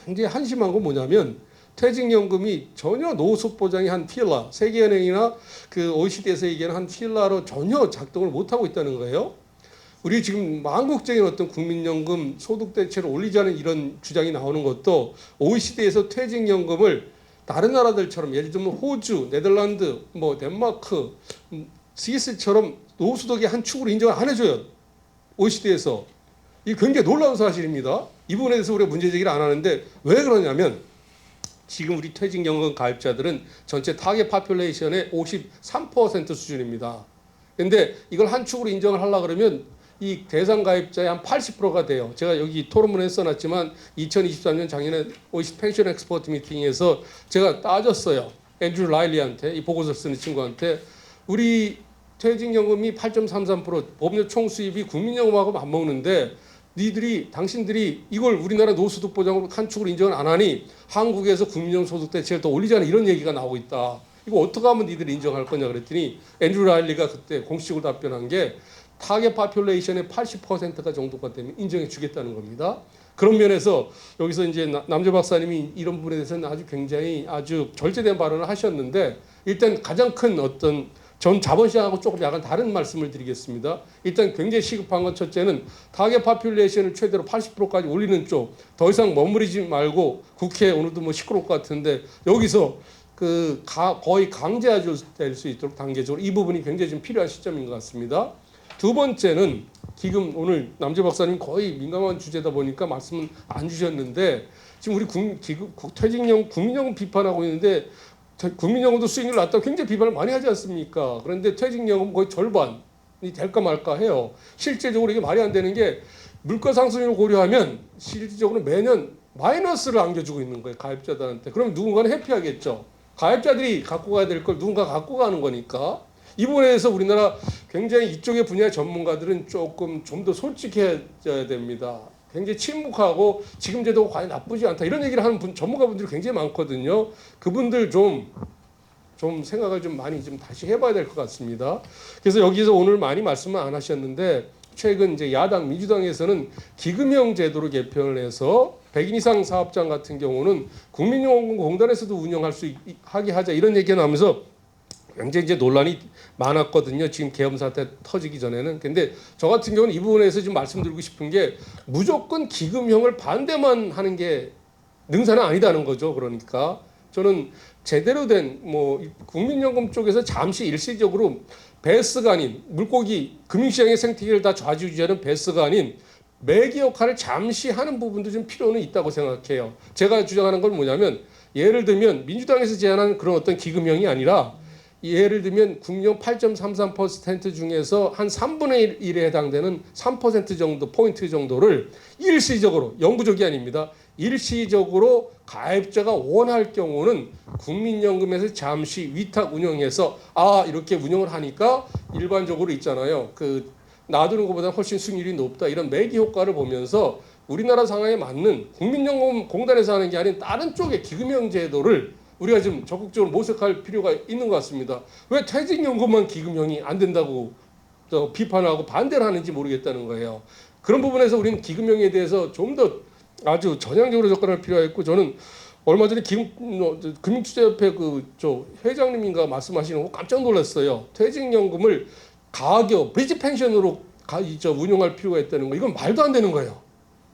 굉장히 한심한 건 뭐냐면 퇴직연금이 전혀 노숙 보장이 한 필라, 세계은행이나 그 OECD에서 얘기하는 한 필라로 전혀 작동을 못하고 있다는 거예요. 우리 지금 망국적인 어떤 국민연금 소득 대체를 올리자는 이런 주장이 나오는 것도 OECD에서 퇴직연금을 다른 나라들처럼 예를 들면 호주, 네덜란드, 뭐 덴마크, 스위스처럼 노후소득의 한 축으로 인정을 안 해줘요. OECD에서. 이게 굉장히 놀라운 사실입니다. 이 부분에 대해서 우리가 문제 제기를 안 하는데 왜 그러냐면 지금 우리 퇴직연금 가입자들은 전체 타겟 파퓰레이션의 53% 수준입니다. 근데 이걸 한 축으로 인정을 하려고 그러면 이 대상 가입자의 한 80%가 돼요. 제가 여기 토론문에 써놨지만 2023년 작년에 OECD 펜션 엑스퍼트 미팅에서 제가 따졌어요. 앤드류 라일리한테 이 보고서 쓰는 친구한테 우리 퇴직연금이 8.33% 보험료 총 수입이 국민연금하고 맞먹는데 당신들이 이걸 우리나라 노후소득 보장으로 한 축으로 인정을 안 하니 한국에서 국민연금 소득 대체를 더 올리자는 이런 얘기가 나오고 있다. 이거 어떻게 하면 니들이 인정할 거냐 그랬더니 앤드류 라일리가 그때 공식으로 답변한 게 타겟 파퓰레이션의 80%가 정도가 되면 인정해 주겠다는 겁니다. 그런 면에서 여기서 이제 남재 박사님이 이런 부분에 대해서는 아주 절제된 발언을 하셨는데 일단 가장 큰 어떤 전 자본시장하고 조금 약간 다른 말씀을 드리겠습니다. 일단 굉장히 시급한 건 첫째는 타겟 파퓰레이션을 최대로 80%까지 올리는 쪽 더 이상 머무르지 말고 국회 오늘도 뭐 시끄러울 것 같은데 여기서 거의 강제할 수 있도록 단계적으로 이 부분이 굉장히 좀 필요한 시점인 것 같습니다. 두 번째는 지금 오늘 남재 박사님 거의 민감한 주제다 보니까 말씀은 안 주셨는데 지금 우리 국민연금 비판하고 있는데 국민연금도 수익률 낮다고 굉장히 비판을 많이 하지 않습니까? 그런데 퇴직연금 거의 절반이 될까 말까 해요. 실제적으로 이게 말이 안 되는 게 물가 상승률을 고려하면 실질적으로 매년 마이너스를 안겨주고 있는 거예요. 가입자들한테. 그럼 누군가는 해피하겠죠. 가입자들이 갖고 가야 될 걸 누군가 갖고 가는 거니까. 이 부분에 대해서 우리나라 굉장히 이쪽의 분야 전문가들은 조금 좀 더 솔직해져야 됩니다. 굉장히 침묵하고 지금 제도가 과연 나쁘지 않다 이런 얘기를 하는 전문가분들이 굉장히 많거든요. 그분들 좀 생각을 좀 많이 좀 다시 해봐야 될 것 같습니다. 그래서 여기서 오늘 많이 말씀은 안 하셨는데 최근 이제 야당 민주당에서는 기금형 제도로 개편을 해서 100인 이상 사업장 같은 경우는 국민연금공단에서도 운영할 수 하게 하자 이런 얘기가 나오면서 굉장히 이제 논란이 많았거든요. 지금 계엄 사태 터지기 전에는. 근데 저 같은 경우는 이 부분에서 지금 말씀드리고 싶은 게 무조건 기금형을 반대만 하는 게 능사는 아니다는 거죠. 그러니까 저는 제대로 된 국민연금 쪽에서 잠시 일시적으로 베스가 아닌 물고기 금융시장의 생태계를 다 좌지우지하는 베스가 아닌 매개 역할을 잠시 하는 부분도 좀 필요는 있다고 생각해요. 제가 주장하는 건 뭐냐면 예를 들면 민주당에서 제안한 그런 어떤 기금형이 아니라 예를 들면 국민연금 8.33% 중에서 한 3분의 1에 해당되는 3% 정도 포인트 정도를 일시적으로 영구적이 아닙니다. 일시적으로 가입자가 원할 경우는 국민연금에서 잠시 위탁 운영해서 이렇게 운영을 하니까 일반적으로 있잖아요. 놔두는 것보다 훨씬 수익률이 높다 이런 매기 효과를 보면서 우리나라 상황에 맞는 국민연금 공단에서 하는 게 아닌 다른 쪽의 기금형 제도를 우리가 좀 적극적으로 모색할 필요가 있는 것 같습니다. 왜 퇴직연금만 기금형이 안 된다고 비판하고 반대를 하는지 모르겠다는 거예요. 그런 부분에서 우리는 기금형에 대해서 좀 더 아주 전향적으로 접근할 필요가 있고, 저는 얼마 전에 금융투자협회 회장님인가 말씀하시는 거 깜짝 놀랐어요. 퇴직연금을 가격 브리지 펜션으로 운용할 필요가 있다는 거, 이건 말도 안 되는 거예요.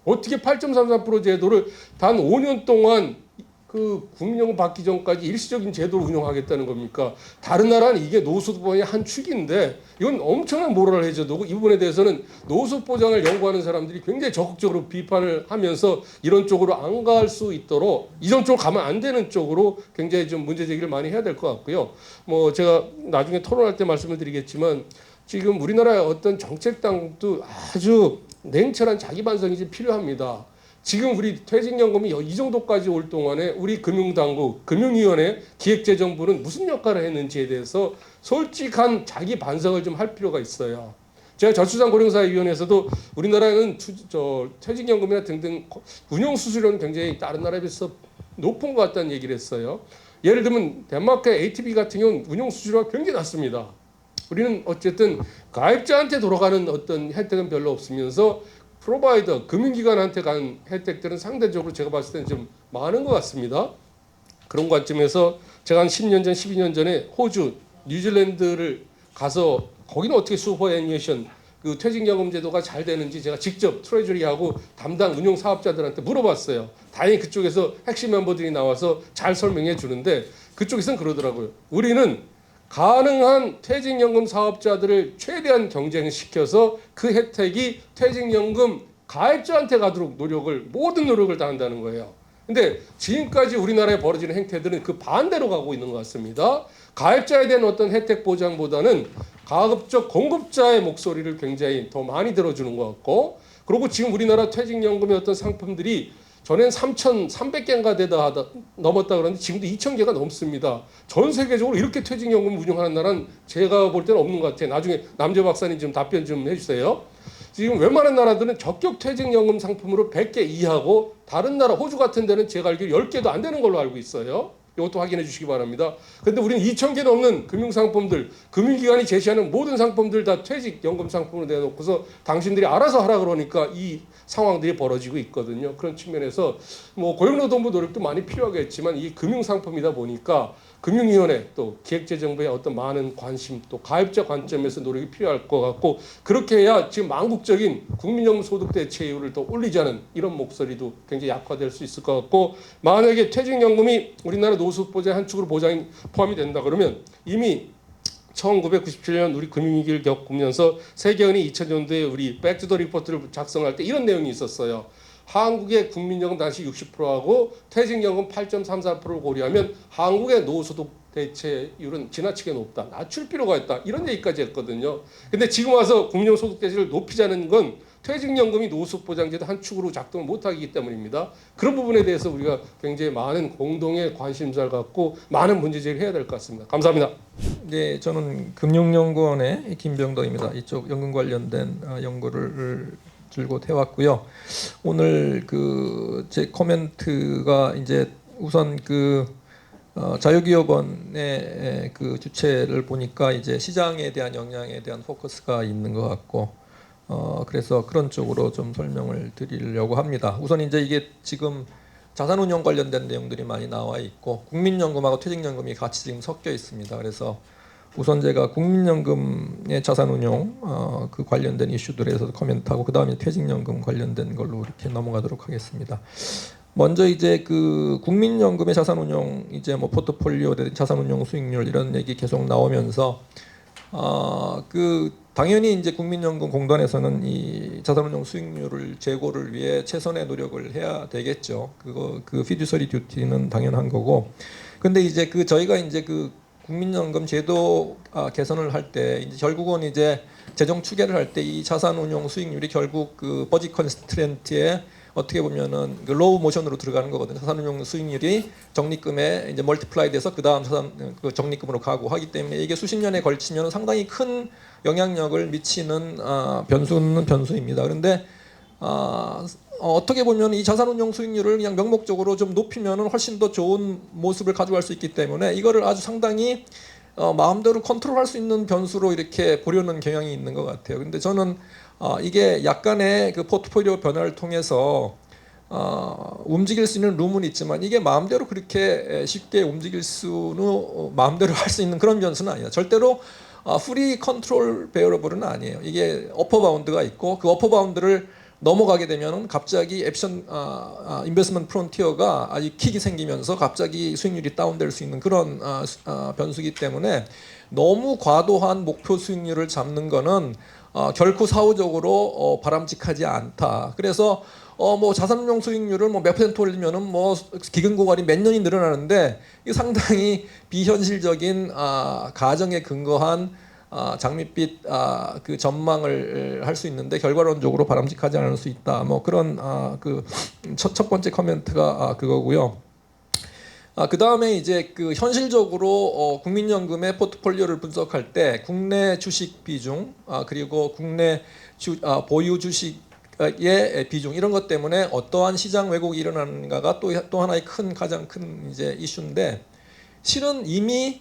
어떻게 8.33% 제도를 단 5년 동안 그 국민연금 받기 전까지 일시적인 제도를 운영하겠다는 겁니까? 다른 나라는 이게 노후보장의 한 축인데 이건 엄청난 모럴 해저도고, 이 부분에 대해서는 노후보장을 연구하는 사람들이 굉장히 적극적으로 비판을 하면서 이런 쪽으로 안 갈 수 있도록, 이런 쪽으로 가면 안 되는 쪽으로 굉장히 좀 문제 제기를 많이 해야 될 것 같고요. 뭐 제가 나중에 토론할 때 말씀을 드리겠지만, 지금 우리나라의 어떤 정책당도 아주 냉철한 자기 반성이 좀 필요합니다. 지금 우리 퇴직연금이 이 정도까지 올 동안에 우리 금융당국, 금융위원회, 기획재정부는 무슨 역할을 했는지에 대해서 솔직한 자기 반성을 좀 할 필요가 있어요. 제가 저출산고령사회위원회에서도 우리나라는 퇴직연금이나 등등 운용 수수료는 굉장히 다른 나라에 비해서 높은 것 같다는 얘기를 했어요. 예를 들면 덴마크의 ATB 같은 경우는 운용 수수료가 굉장히 낮습니다. 우리는 어쨌든 가입자한테 돌아가는 어떤 혜택은 별로 없으면서 프로바이더, 금융기관한테 간 혜택들은 상대적으로 제가 봤을 때는 좀 많은 것 같습니다. 그런 관점에서 제가 한 10년 전, 12년 전에 호주, 뉴질랜드를 가서 거기는 어떻게 슈퍼애니메이션 그 퇴직연금 제도가 잘 되는지 제가 직접 트레저리하고 담당 운용 사업자들한테 물어봤어요. 다행히 그쪽에서 핵심 멤버들이 나와서 잘 설명해 주는데, 그쪽에서는 그러더라고요. 우리는 가능한 퇴직연금 사업자들을 최대한 경쟁시켜서 그 혜택이 퇴직연금 가입자한테 가도록 모든 노력을 다한다는 거예요. 근데 지금까지 우리나라에 벌어지는 행태들은 그 반대로 가고 있는 것 같습니다. 가입자에 대한 어떤 혜택 보장보다는 가급적 공급자의 목소리를 굉장히 더 많이 들어주는 것 같고, 그리고 지금 우리나라 퇴직연금의 어떤 상품들이 전엔 3,300개인가 넘었다 그러는데 지금도 2,000개가 넘습니다. 전 세계적으로 이렇게 퇴직연금 운영하는 나라는 제가 볼 때는 없는 것 같아요. 나중에 남재 박사님 좀 답변 좀 해주세요. 지금 웬만한 나라들은 적격 퇴직연금 상품으로 100개 이하고, 다른 나라 호주 같은 데는 제가 알기로 10개도 안 되는 걸로 알고 있어요. 이것도 확인해 주시기 바랍니다. 그런데 우리는 2,000개 넘는 금융상품들, 금융기관이 제시하는 모든 상품들 다 퇴직연금 상품으로 내놓고서 당신들이 알아서 하라 그러니까 이 상황들이 벌어지고 있거든요. 그런 측면에서 뭐 고용노동부 노력도 많이 필요하겠지만, 이 금융상품이다 보니까 금융위원회 또 기획재정부의 어떤 많은 관심, 또 가입자 관점에서 노력이 필요할 것 같고, 그렇게 해야 지금 망국적인 국민연금 소득 대체율을 더 올리자는 이런 목소리도 굉장히 약화될 수 있을 것 같고, 만약에 퇴직연금이 우리나라 노후보장 한 축으로 보장이 포함이 된다 그러면, 이미 1997년 우리 금융위기를 겪으면서 세계은행이 2000년도에 우리 백투더 리포트를 작성할 때 이런 내용이 있었어요. 한국의 국민연금 당시 60%하고 퇴직연금 8.34%를 고려하면 한국의 노후소득 대체율은 지나치게 높다, 낮출 필요가 있다, 이런 얘기까지 했거든요. 근데 지금 와서 국민연금 소득 대체율을 높이자는 건 퇴직연금이 노후보장제도 한 축으로 작동을 못하기 때문입니다. 그런 부분에 대해서 우리가 굉장히 많은 공동의 관심사를 갖고 많은 문제 제기를 해야 될 것 같습니다. 감사합니다. 네, 저는 금융연구원의 김병덕입니다. 이쪽 연금 관련된 연구를 줄곧 해왔고요. 오늘 제 코멘트가 이제 우선 자유기업원의 주체를 보니까 이제 시장에 대한 영향에 대한 포커스가 있는 것 같고, 그래서 그런 쪽으로 좀 설명을 드리려고 합니다. 우선 이제 이게 지금 자산운용 관련된 내용들이 많이 나와 있고, 국민연금하고 퇴직연금이 같이 지금 섞여 있습니다. 그래서 우선 제가 국민연금의 자산운용 그 관련된 이슈들에 대해서 코멘트하고, 그 다음에 퇴직연금 관련된 걸로 이렇게 넘어가도록 하겠습니다. 먼저 이제 국민연금의 자산운용, 이제 뭐 포트폴리오 자산운용 수익률 이런 얘기 계속 나오면서 당연히 이제 국민연금 공단에서는 이 자산운용 수익률을 제고를 위해 최선의 노력을 해야 되겠죠. 피듀서리 듀티는 당연한 거고. 근데 이제 저희가 이제 국민연금 제도 개선을 할 때 이제 결국은 이제 재정 추계를 할 때 이 자산운용 수익률이 결국 버짓 컨스트렌트에 어떻게 보면은 로우 모션으로 들어가는 거거든요. 자산운용 수익률이 적립금에 이제 멀티플라이 돼서 그 다음 적립금으로 가고 하기 때문에 이게 수십 년에 걸치면 상당히 큰 영향력을 미치는 변수는 변수입니다. 그런데 어떻게 보면 이 자산운용 수익률을 그냥 명목적으로 좀 높이면은 훨씬 더 좋은 모습을 가져갈 수 있기 때문에 이거를 아주 상당히 마음대로 컨트롤할 수 있는 변수로 이렇게 보려는 경향이 있는 것 같아요. 근데 저는 이게 약간의 그 포트폴리오 변화를 통해서 움직일 수 있는 룸은 있지만 이게 마음대로 그렇게 쉽게 움직일 수는 마음대로 할 수 있는 그런 변수는 아니에요. 절대로 프리 컨트롤 베어러블은 아니에요. 이게 어퍼 바운드가 있고 그 어퍼 바운드를 넘어가게 되면은 갑자기 앱션 인베스트먼트 프론티어가 아주 킥이 생기면서 갑자기 수익률이 다운될 수 있는 그런 변수이기 때문에 너무 과도한 목표 수익률을 잡는 거는 결코 사후적으로 바람직하지 않다. 그래서 뭐 자산운용 수익률을 뭐 몇 퍼센트 올리면은 뭐 기금 고갈이 몇 년이 늘어나는데 이게 상당히 비현실적인 가정에 근거한 장밋빛 그 전망을 할 수 있는데 결과론적으로 바람직하지 않을 수 있다. 뭐 그런 그 첫 번째 코멘트가 그거고요. 그 다음에 이제 그 현실적으로 국민연금의 포트폴리오를 분석할 때 국내 주식 비중 그리고 국내 보유 주식의 비중 이런 것 때문에 어떠한 시장 왜곡이 일어나는가가 또 하나의 가장 큰 이제 이슈인데 실은 이미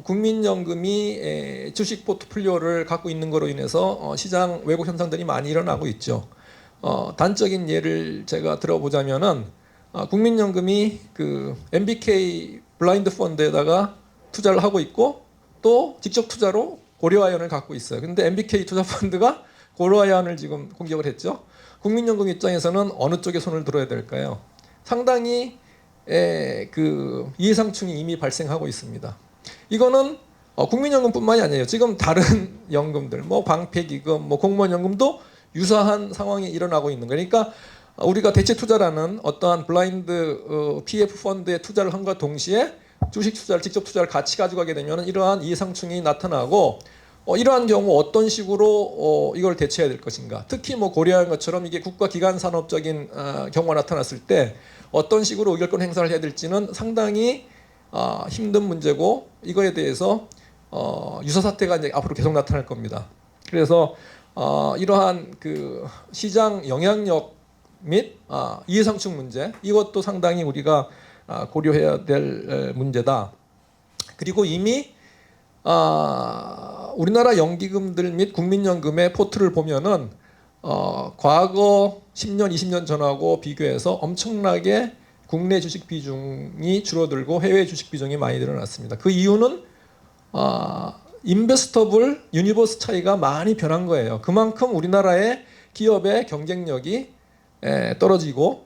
국민연금이 주식 포트폴리오를 갖고 있는 거로 인해서 시장 왜곡 현상들이 많이 일어나고 있죠. 단적인 예를 제가 들어보자면은 국민연금이 그 MBK 블라인드 펀드에다가 투자를 하고 있고 또 직접 투자로 고려아연을 갖고 있어요. 근데 MBK 투자 펀드가 고려아연을 지금 공격을 했죠. 국민연금 입장에서는 어느 쪽에 손을 들어야 될까요? 상당히 그 이해상충이 이미 발생하고 있습니다. 이거는 국민연금뿐만이 아니에요. 지금 다른 연금들, 뭐 방패기금, 뭐 공무원연금도 유사한 상황이 일어나고 있는 거예요. 그러니까 우리가 대체 투자라는 어떠한 블라인드 PF 펀드에 투자를 함과 동시에 주식 투자를 직접 투자를 같이 가져가게 되면 이러한 이해상충이 나타나고 이러한 경우 어떤 식으로 이걸 대처해야 될 것인가. 특히 뭐 고려한 것처럼 이게 국가기관 산업적인 경우가 나타났을 때 어떤 식으로 의결권 행사를 해야 될지는 상당히 힘든 문제고 이거에 대해서 유사 사태가 이제 앞으로 계속 나타날 겁니다. 그래서 이러한 그 시장 영향력 및 이해상충 문제 이것도 상당히 우리가 고려해야 될 문제다. 그리고 이미 우리나라 연기금들 및 국민연금의 포트를 보면은 과거 10년, 20년 전하고 비교해서 엄청나게 국내 주식 비중이 줄어들고 해외 주식 비중이 많이 늘어났습니다. 그 이유는 인베스터블 유니버스 차이가 많이 변한 거예요. 그만큼 우리나라의 기업의 경쟁력이 떨어지고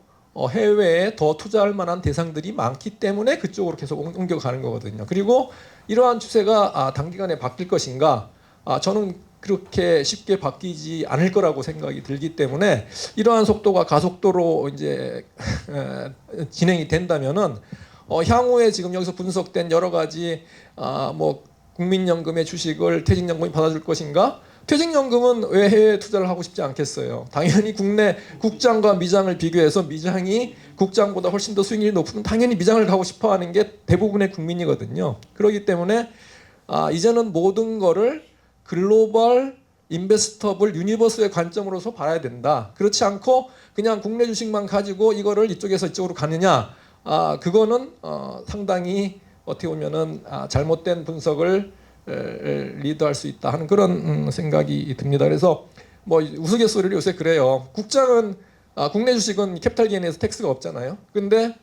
해외에 더 투자할 만한 대상들이 많기 때문에 그쪽으로 계속 옮겨가는 거거든요. 그리고 이러한 추세가 단기간에 바뀔 것인가? 저는 그렇게 쉽게 바뀌지 않을 거라고 생각이 들기 때문에 이러한 속도가 가속도로 이제 진행이 된다면은 향후에 지금 여기서 분석된 여러 가지 뭐 국민연금의 주식을 퇴직연금이 받아줄 것인가? 퇴직연금은 왜 해외 투자를 하고 싶지 않겠어요? 당연히 국내 국장과 미장을 비교해서 미장이 국장보다 훨씬 더 수익률이 높으면 당연히 미장을 가고 싶어하는 게 대부분의 국민이거든요. 그렇기 때문에 이제는 모든 거를 글로벌 인베스터블 유니버스의 관점으로서 봐야 된다. 그렇지 않고 그냥 국내 주식만 가지고 이거를 이쪽에서 이쪽으로 가느냐? 그거는 상당히 어떻게 보면은 잘못된 분석을 리드할 수 있다 하는 그런 생각이 듭니다. 그래서 뭐 우스갯소리로 요새 그래요. 국장은 국내 주식은 캐피탈 게인에서 텍스가 없잖아요. 근데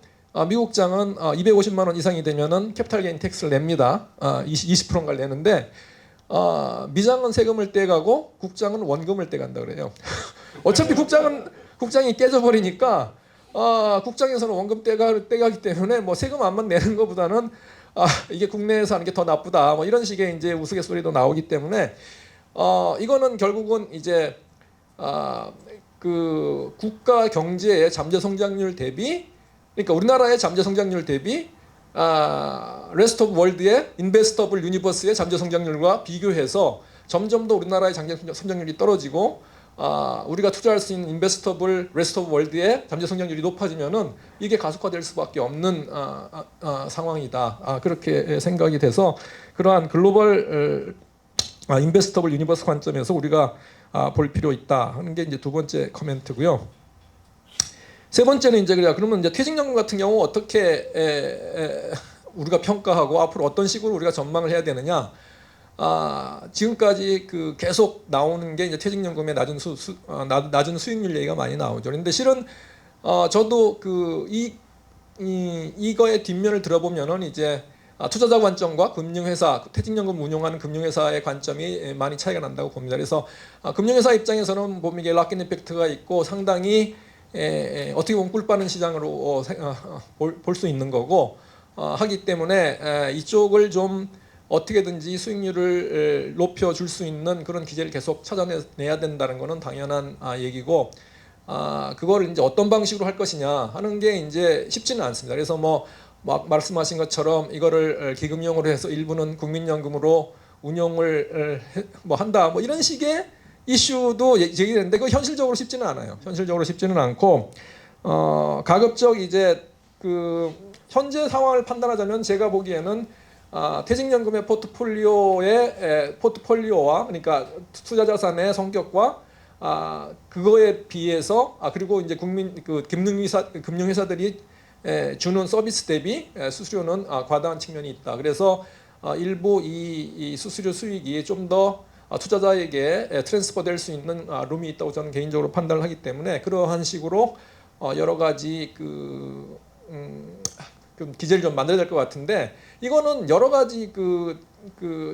미국장은 250만 원 이상이 되면은 캐피탈 게인 텍스를 냅니다. 20%인가를 내는데 미장은 세금을 떼가고 국장은 원금을 떼간다 그래요. 어차피 국장이 깨져버리니까 국장에서는 원금 떼가기 때문에 뭐 세금 안만 내는 것보다는 이게 국내에서 하는 게 더 나쁘다. 뭐 이런 식의 이제 우스갯소리도 나오기 때문에 이거는 결국은 이제 그 국가 경제의 잠재 성장률 대비 그러니까 우리나라의 잠재 성장률 대비 레스트 오브 월드의 인베스터블 유니버스의 잠재 성장률과 비교해서 점점 더 우리나라의 잠재 성장률이 떨어지고 우리가 투자할 수 있는 인베스터블 레스트 오브 월드의 잠재 성장률이 높아지면은 이게 가속화될 수밖에 없는 상황이다. 그렇게 생각이 돼서 그러한 글로벌 인베스터블 유니버스 관점에서 우리가 볼 필요 있다 하는 게 이제 두 번째 코멘트고요. 세 번째는 이제 그러면 이제 퇴직연금 같은 경우 어떻게 우리가 평가하고 앞으로 어떤 식으로 우리가 전망을 해야 되느냐? 지금까지 그 계속 나오는 게 이제 퇴직연금의 낮은 수익률 얘기가 많이 나오죠. 그런데 실은 저도 그 이거의 뒷면을 들어보면은 이제 투자자 관점과 금융회사, 퇴직연금 운용하는 금융회사의 관점이 많이 차이가 난다고 봅니다. 그래서 금융회사 입장에서는 보면 이게 락인 이펙트가 있고 상당히 어떻게 보면 꿀 빠는 시장으로 볼 수 있는 거고 하기 때문에 이쪽을 좀 어떻게든지 수익률을 높여줄 수 있는 그런 기제를 계속 찾아내야 된다는 것은 당연한 얘기고 그거를 이제 어떤 방식으로 할 것이냐 하는 게 이제 쉽지는 않습니다. 그래서 뭐 말씀하신 것처럼 이거를 기금용으로 해서 일부는 국민연금으로 운용을 뭐 한다 뭐 이런 식의 이슈도 제기되는데 그 현실적으로 쉽지는 않아요. 현실적으로 쉽지는 않고 가급적 이제 그 현재 상황을 판단하자면 제가 보기에는 퇴직연금의 포트폴리오와 그러니까 투자 자산의 성격과 그거에 비해서 그리고 이제 금융회사들이 주는 서비스 대비 수수료는 과다한 측면이 있다. 그래서 일부 이 수수료 수익이 좀 더 투자자에게 트랜스퍼 될 수 있는 룸이 있다고 저는 개인적으로 판단을 하기 때문에 그러한 식으로 여러 가지 그 기제를 좀 만들어야 될 것 같은데 이거는 여러 가지 그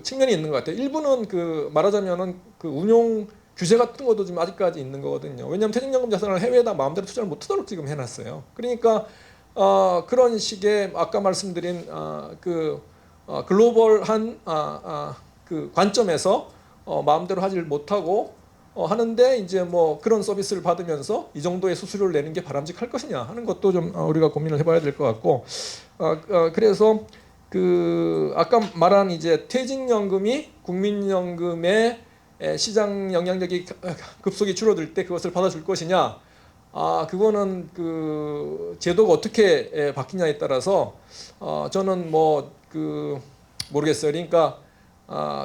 측면이 있는 것 같아요. 일부는 그 말하자면은 그 운용 규제 같은 것도 좀 아직까지 있는 거거든요. 왜냐하면 퇴직연금 자산을 해외에다 마음대로 투자를 못하도록 지금 해놨어요. 그러니까 그런 식의 아까 말씀드린 글로벌한 그 관점에서 마음대로 하지를 못하고 하는데 이제 뭐 그런 서비스를 받으면서 이 정도의 수수료를 내는 게 바람직할 것이냐 하는 것도 좀 우리가 고민을 해봐야 될 것 같고 그래서 그 아까 말한 이제 퇴직연금이 국민연금의 시장 영향력이 급속히 줄어들 때 그것을 받아줄 것이냐 그거는 그 제도가 어떻게 바뀌냐에 따라서 저는 뭐 그 모르겠어요. 그러니까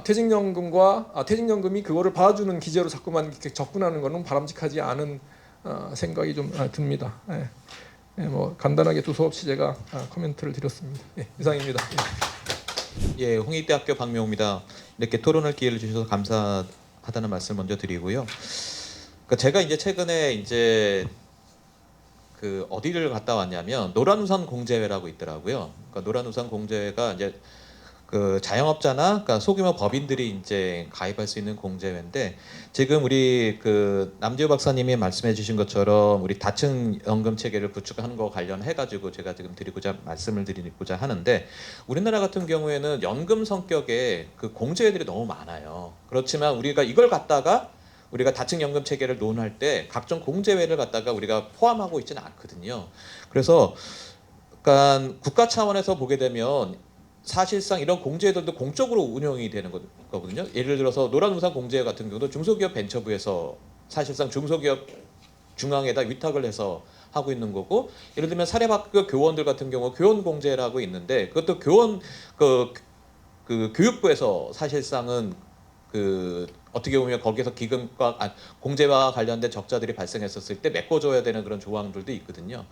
퇴직연금이 그거를 받아주는 기제로 자꾸만 이렇게 접근하는 것은 바람직하지 않은 생각이 좀 듭니다. 뭐 간단하게 두서없이 제가 코멘트를 드렸습니다. 이상입니다. 예, 홍익대학교 박명호입니다. 이렇게 토론할 기회를 주셔서 감사하다는 말씀 먼저 드리고요. 그러니까 제가 이제 최근에 이제 그 어디를 갔다 왔냐면 노란우산 공제회라고 있더라고요. 그러니까 노란우산 공제회가 이제 그 자영업자나 그러니까 소규모 법인들이 이제 가입할 수 있는 공제회인데 지금 우리 그 남지호 박사님이 말씀해주신 것처럼 우리 다층 연금 체계를 구축하는 거 관련해 가지고 제가 지금 말씀을 드리고자 하는데 우리나라 같은 경우에는 연금 성격의 그 공제회들이 너무 많아요. 그렇지만 우리가 이걸 갖다가 우리가 다층 연금 체계를 논할 때 각종 공제회를 갖다가 우리가 포함하고 있지는 않거든요. 그래서 그러니까 국가 차원에서 보게 되면 사실상 이런 공제들도 공적으로 운영이 되는 거거든요. 예를 들어서 노란우산 공제 같은 경우도 중소기업 벤처부에서 사실상 중소기업 중앙에다 위탁을 해서 하고 있는 거고 예를 들면 사립학교 교원들 같은 경우 교원 공제라고 있는데 그것도 교원 그 교육부에서 사실상은 그 어떻게 보면 거기서 기금과 공제와 관련된 적자들이 발생했었을 때 메꿔줘야 되는 그런 조항들도 있거든요.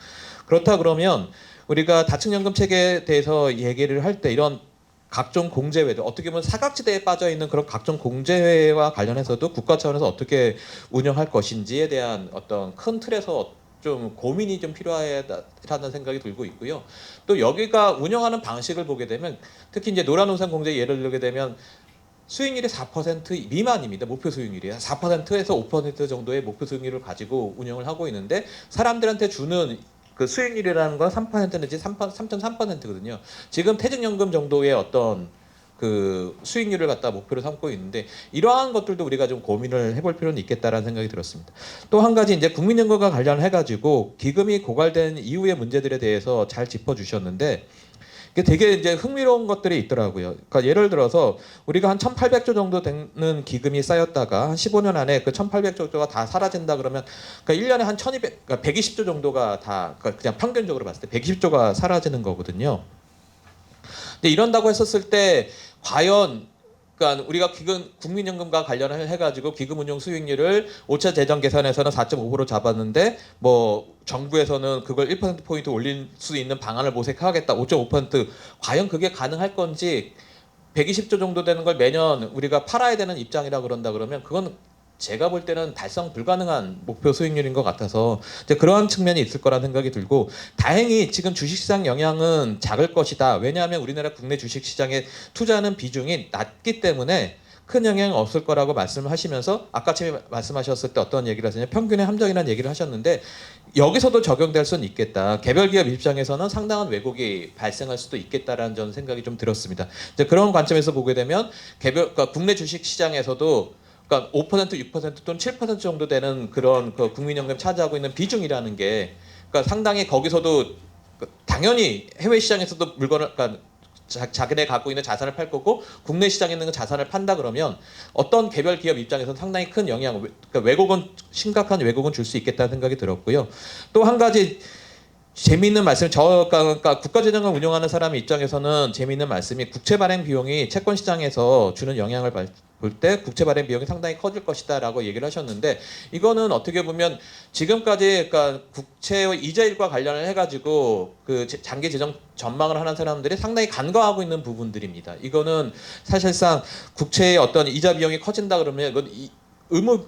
그렇다 그러면 우리가 다층연금 체계에 대해서 얘기를 할 때 이런 각종 공제회들 어떻게 보면 사각지대에 빠져 있는 그런 각종 공제회와 관련해서도 국가 차원에서 어떻게 운영할 것인지에 대한 어떤 큰 틀에서 좀 고민이 좀 필요하다는 생각이 들고 있고요. 또 여기가 운영하는 방식을 보게 되면 특히 이제 노란우산 공제 예를 들게 되면 수익률이 4% 미만입니다. 목표 수익률이 4%에서 5% 정도의 목표 수익률을 가지고 운영을 하고 있는데 사람들한테 주는 그 수익률이라는 건 3% 내지 3.3%거든요. 지금 퇴직연금 정도의 어떤 그 수익률을 갖다 목표로 삼고 있는데 이러한 것들도 우리가 좀 고민을 해볼 필요는 있겠다라는 생각이 들었습니다. 또 한 가지 이제 국민연금과 관련해 가지고 기금이 고갈된 이후의 문제들에 대해서 잘 짚어주셨는데. 되게 이제 흥미로운 것들이 있더라고요. 그러니까 예를 들어서 우리가 한 1,800조 정도 되는 기금이 쌓였다가 한 15년 안에 그 1,800조가 다 사라진다 그러면 그러니까 1년에 한 120조 정도가 다 그냥 평균적으로 봤을 때 120조가 사라지는 거거든요. 근데 이런다고 했었을 때 과연 그러니까 우리가 국민연금과 관련을 해가지고 기금 운용 수익률을 5차 재정 계산에서는 4.5% 잡았는데 뭐 정부에서는 그걸 1%포인트 올릴 수 있는 방안을 모색하겠다. 5.5% 과연 그게 가능할 건지 120조 정도 되는 걸 매년 우리가 팔아야 되는 입장이라 그런다 그러면 그건 제가 볼 때는 달성 불가능한 목표 수익률인 것 같아서 이제 그러한 측면이 있을 거라는 생각이 들고 다행히 지금 주식시장 영향은 작을 것이다. 왜냐하면 우리나라 국내 주식시장에 투자하는 비중이 낮기 때문에 큰 영향이 없을 거라고 말씀하시면서 아까 처음에 말씀하셨을 때 어떤 얘기를 하셨냐 평균의 함정이라는 얘기를 하셨는데 여기서도 적용될 수는 있겠다. 개별 기업 입장에서는 상당한 왜곡이 발생할 수도 있겠다라는 저는 생각이 좀 들었습니다. 이제 그런 관점에서 보게 되면 그러니까 국내 주식 시장에서도 그러니까 5%, 6% 또는 7% 정도 되는 그런 그 국민연금 차지하고 있는 비중이라는 게 그러니까 상당히 거기서도 당연히 해외 시장에서도 물건을 그러니까 자기네 갖고 있는 자산을 팔 거고 국내 시장에 있는 자산을 판다 그러면 어떤 개별 기업 입장에서는 상당히 큰 영향, 그러니까 왜곡은 심각한 왜곡은 줄 수 있겠다는 생각이 들었고요. 또 한 가지 재미있는 말씀, 그러니까 국가재정을 운영하는 사람 입장에서는 재미있는 말씀이 국채 발행 비용이 채권 시장에서 주는 영향을 볼 때 국채 발행 비용이 상당히 커질 것이다라고 얘기를 하셨는데 이거는 어떻게 보면 지금까지 그러니까 국채 이자율과 관련을 해가지고 그 장기 재정 전망을 하는 사람들이 상당히 간과하고 있는 부분들입니다. 이거는 사실상 국채의 어떤 이자 비용이 커진다 그러면 이건 의무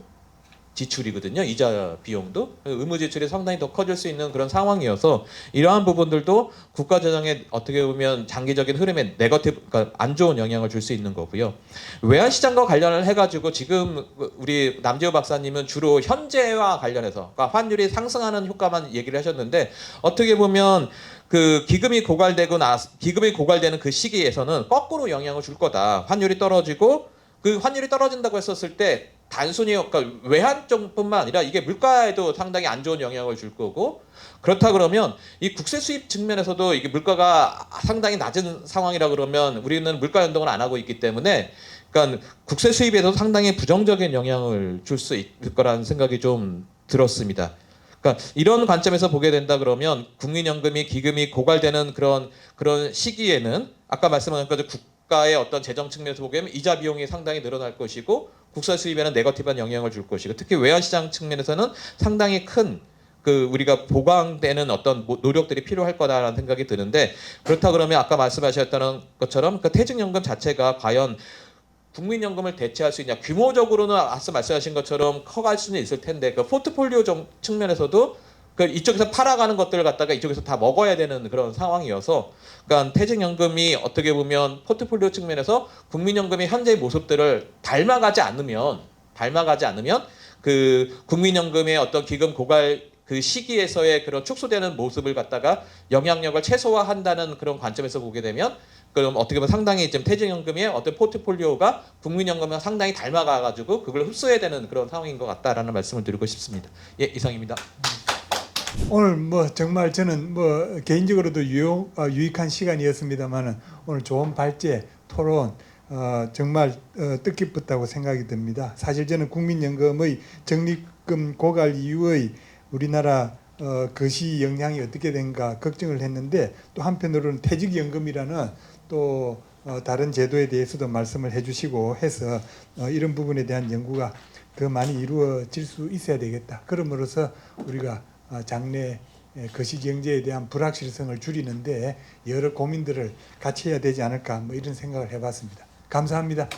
지출이거든요. 이자 비용도 의무 지출이 상당히 더 커질 수 있는 그런 상황이어서 이러한 부분들도 국가 재정에 어떻게 보면 장기적인 흐름에 네거티브, 그러니까 안 좋은 영향을 줄 수 있는 거고요. 외환 시장과 관련을 해가지고 지금 우리 남재호 박사님은 주로 현재와 관련해서 그러니까 환율이 상승하는 효과만 얘기를 하셨는데 어떻게 보면 그 기금이 고갈되는 그 시기에서는 거꾸로 영향을 줄 거다. 환율이 떨어지고 그 환율이 떨어진다고 했었을 때 단순히 그러니까 외환 쪽뿐만 아니라 이게 물가에도 상당히 안 좋은 영향을 줄 거고 그렇다 그러면 이 국세 수입 측면에서도 이게 물가가 상당히 낮은 상황이라 그러면 우리는 물가 연동을 안 하고 있기 때문에 그러니까 국세 수입에도 상당히 부정적인 영향을 줄 수 있을 거라는 생각이 좀 들었습니다. 그러니까 이런 관점에서 보게 된다 그러면 국민연금이 기금이 고갈되는 그런 시기에는 아까 말씀하신 것처럼 국가의 어떤 재정 측면에서 보게 되면 이자 비용이 상당히 늘어날 것이고 국사 수입에는 네거티브한 영향을 줄 것이고 특히 외환시장 측면에서는 상당히 큰 그 우리가 보강되는 어떤 노력들이 필요할 거다라는 생각이 드는데 그렇다 그러면 아까 말씀하셨던 것처럼 그 퇴직연금 자체가 과연 국민연금을 대체할 수 있냐 규모적으로는 앞서 말씀하신 것처럼 커갈 수는 있을 텐데 그 포트폴리오 측면에서도 그 이쪽에서 팔아가는 것들을 갖다가 이쪽에서 다 먹어야 되는 그런 상황이어서 그러니까 퇴직연금이 어떻게 보면 포트폴리오 측면에서 국민연금의 현재의 모습들을 닮아가지 않으면 그 국민연금의 어떤 기금 고갈 그 시기에서의 그런 축소되는 모습을 갖다가 영향력을 최소화한다는 그런 관점에서 보게 되면 그럼 어떻게 보면 상당히 지금 퇴직연금의 어떤 포트폴리오가 국민연금과 상당히 닮아가가지고 그걸 흡수해야 되는 그런 상황인 것 같다라는 말씀을 드리고 싶습니다. 예, 이상입니다. 오늘 뭐 정말 저는 뭐 개인적으로도 유익한 시간이었습니다만은 오늘 좋은 발제 토론 정말 뜻깊었다고 생각이 듭니다. 사실 저는 국민연금의 적립금 고갈 이후의 우리나라 거시 영향이 어떻게 된가 걱정을 했는데 또 한편으로는 퇴직연금이라는 또 다른 제도에 대해서도 말씀을 해주시고 해서 이런 부분에 대한 연구가 더 많이 이루어질 수 있어야 되겠다. 그럼으로써 우리가 장래 거시 경제에 대한 불확실성을 줄이는데 여러 고민들을 같이 해야 되지 않을까 뭐 이런 생각을 해봤습니다. 감사합니다.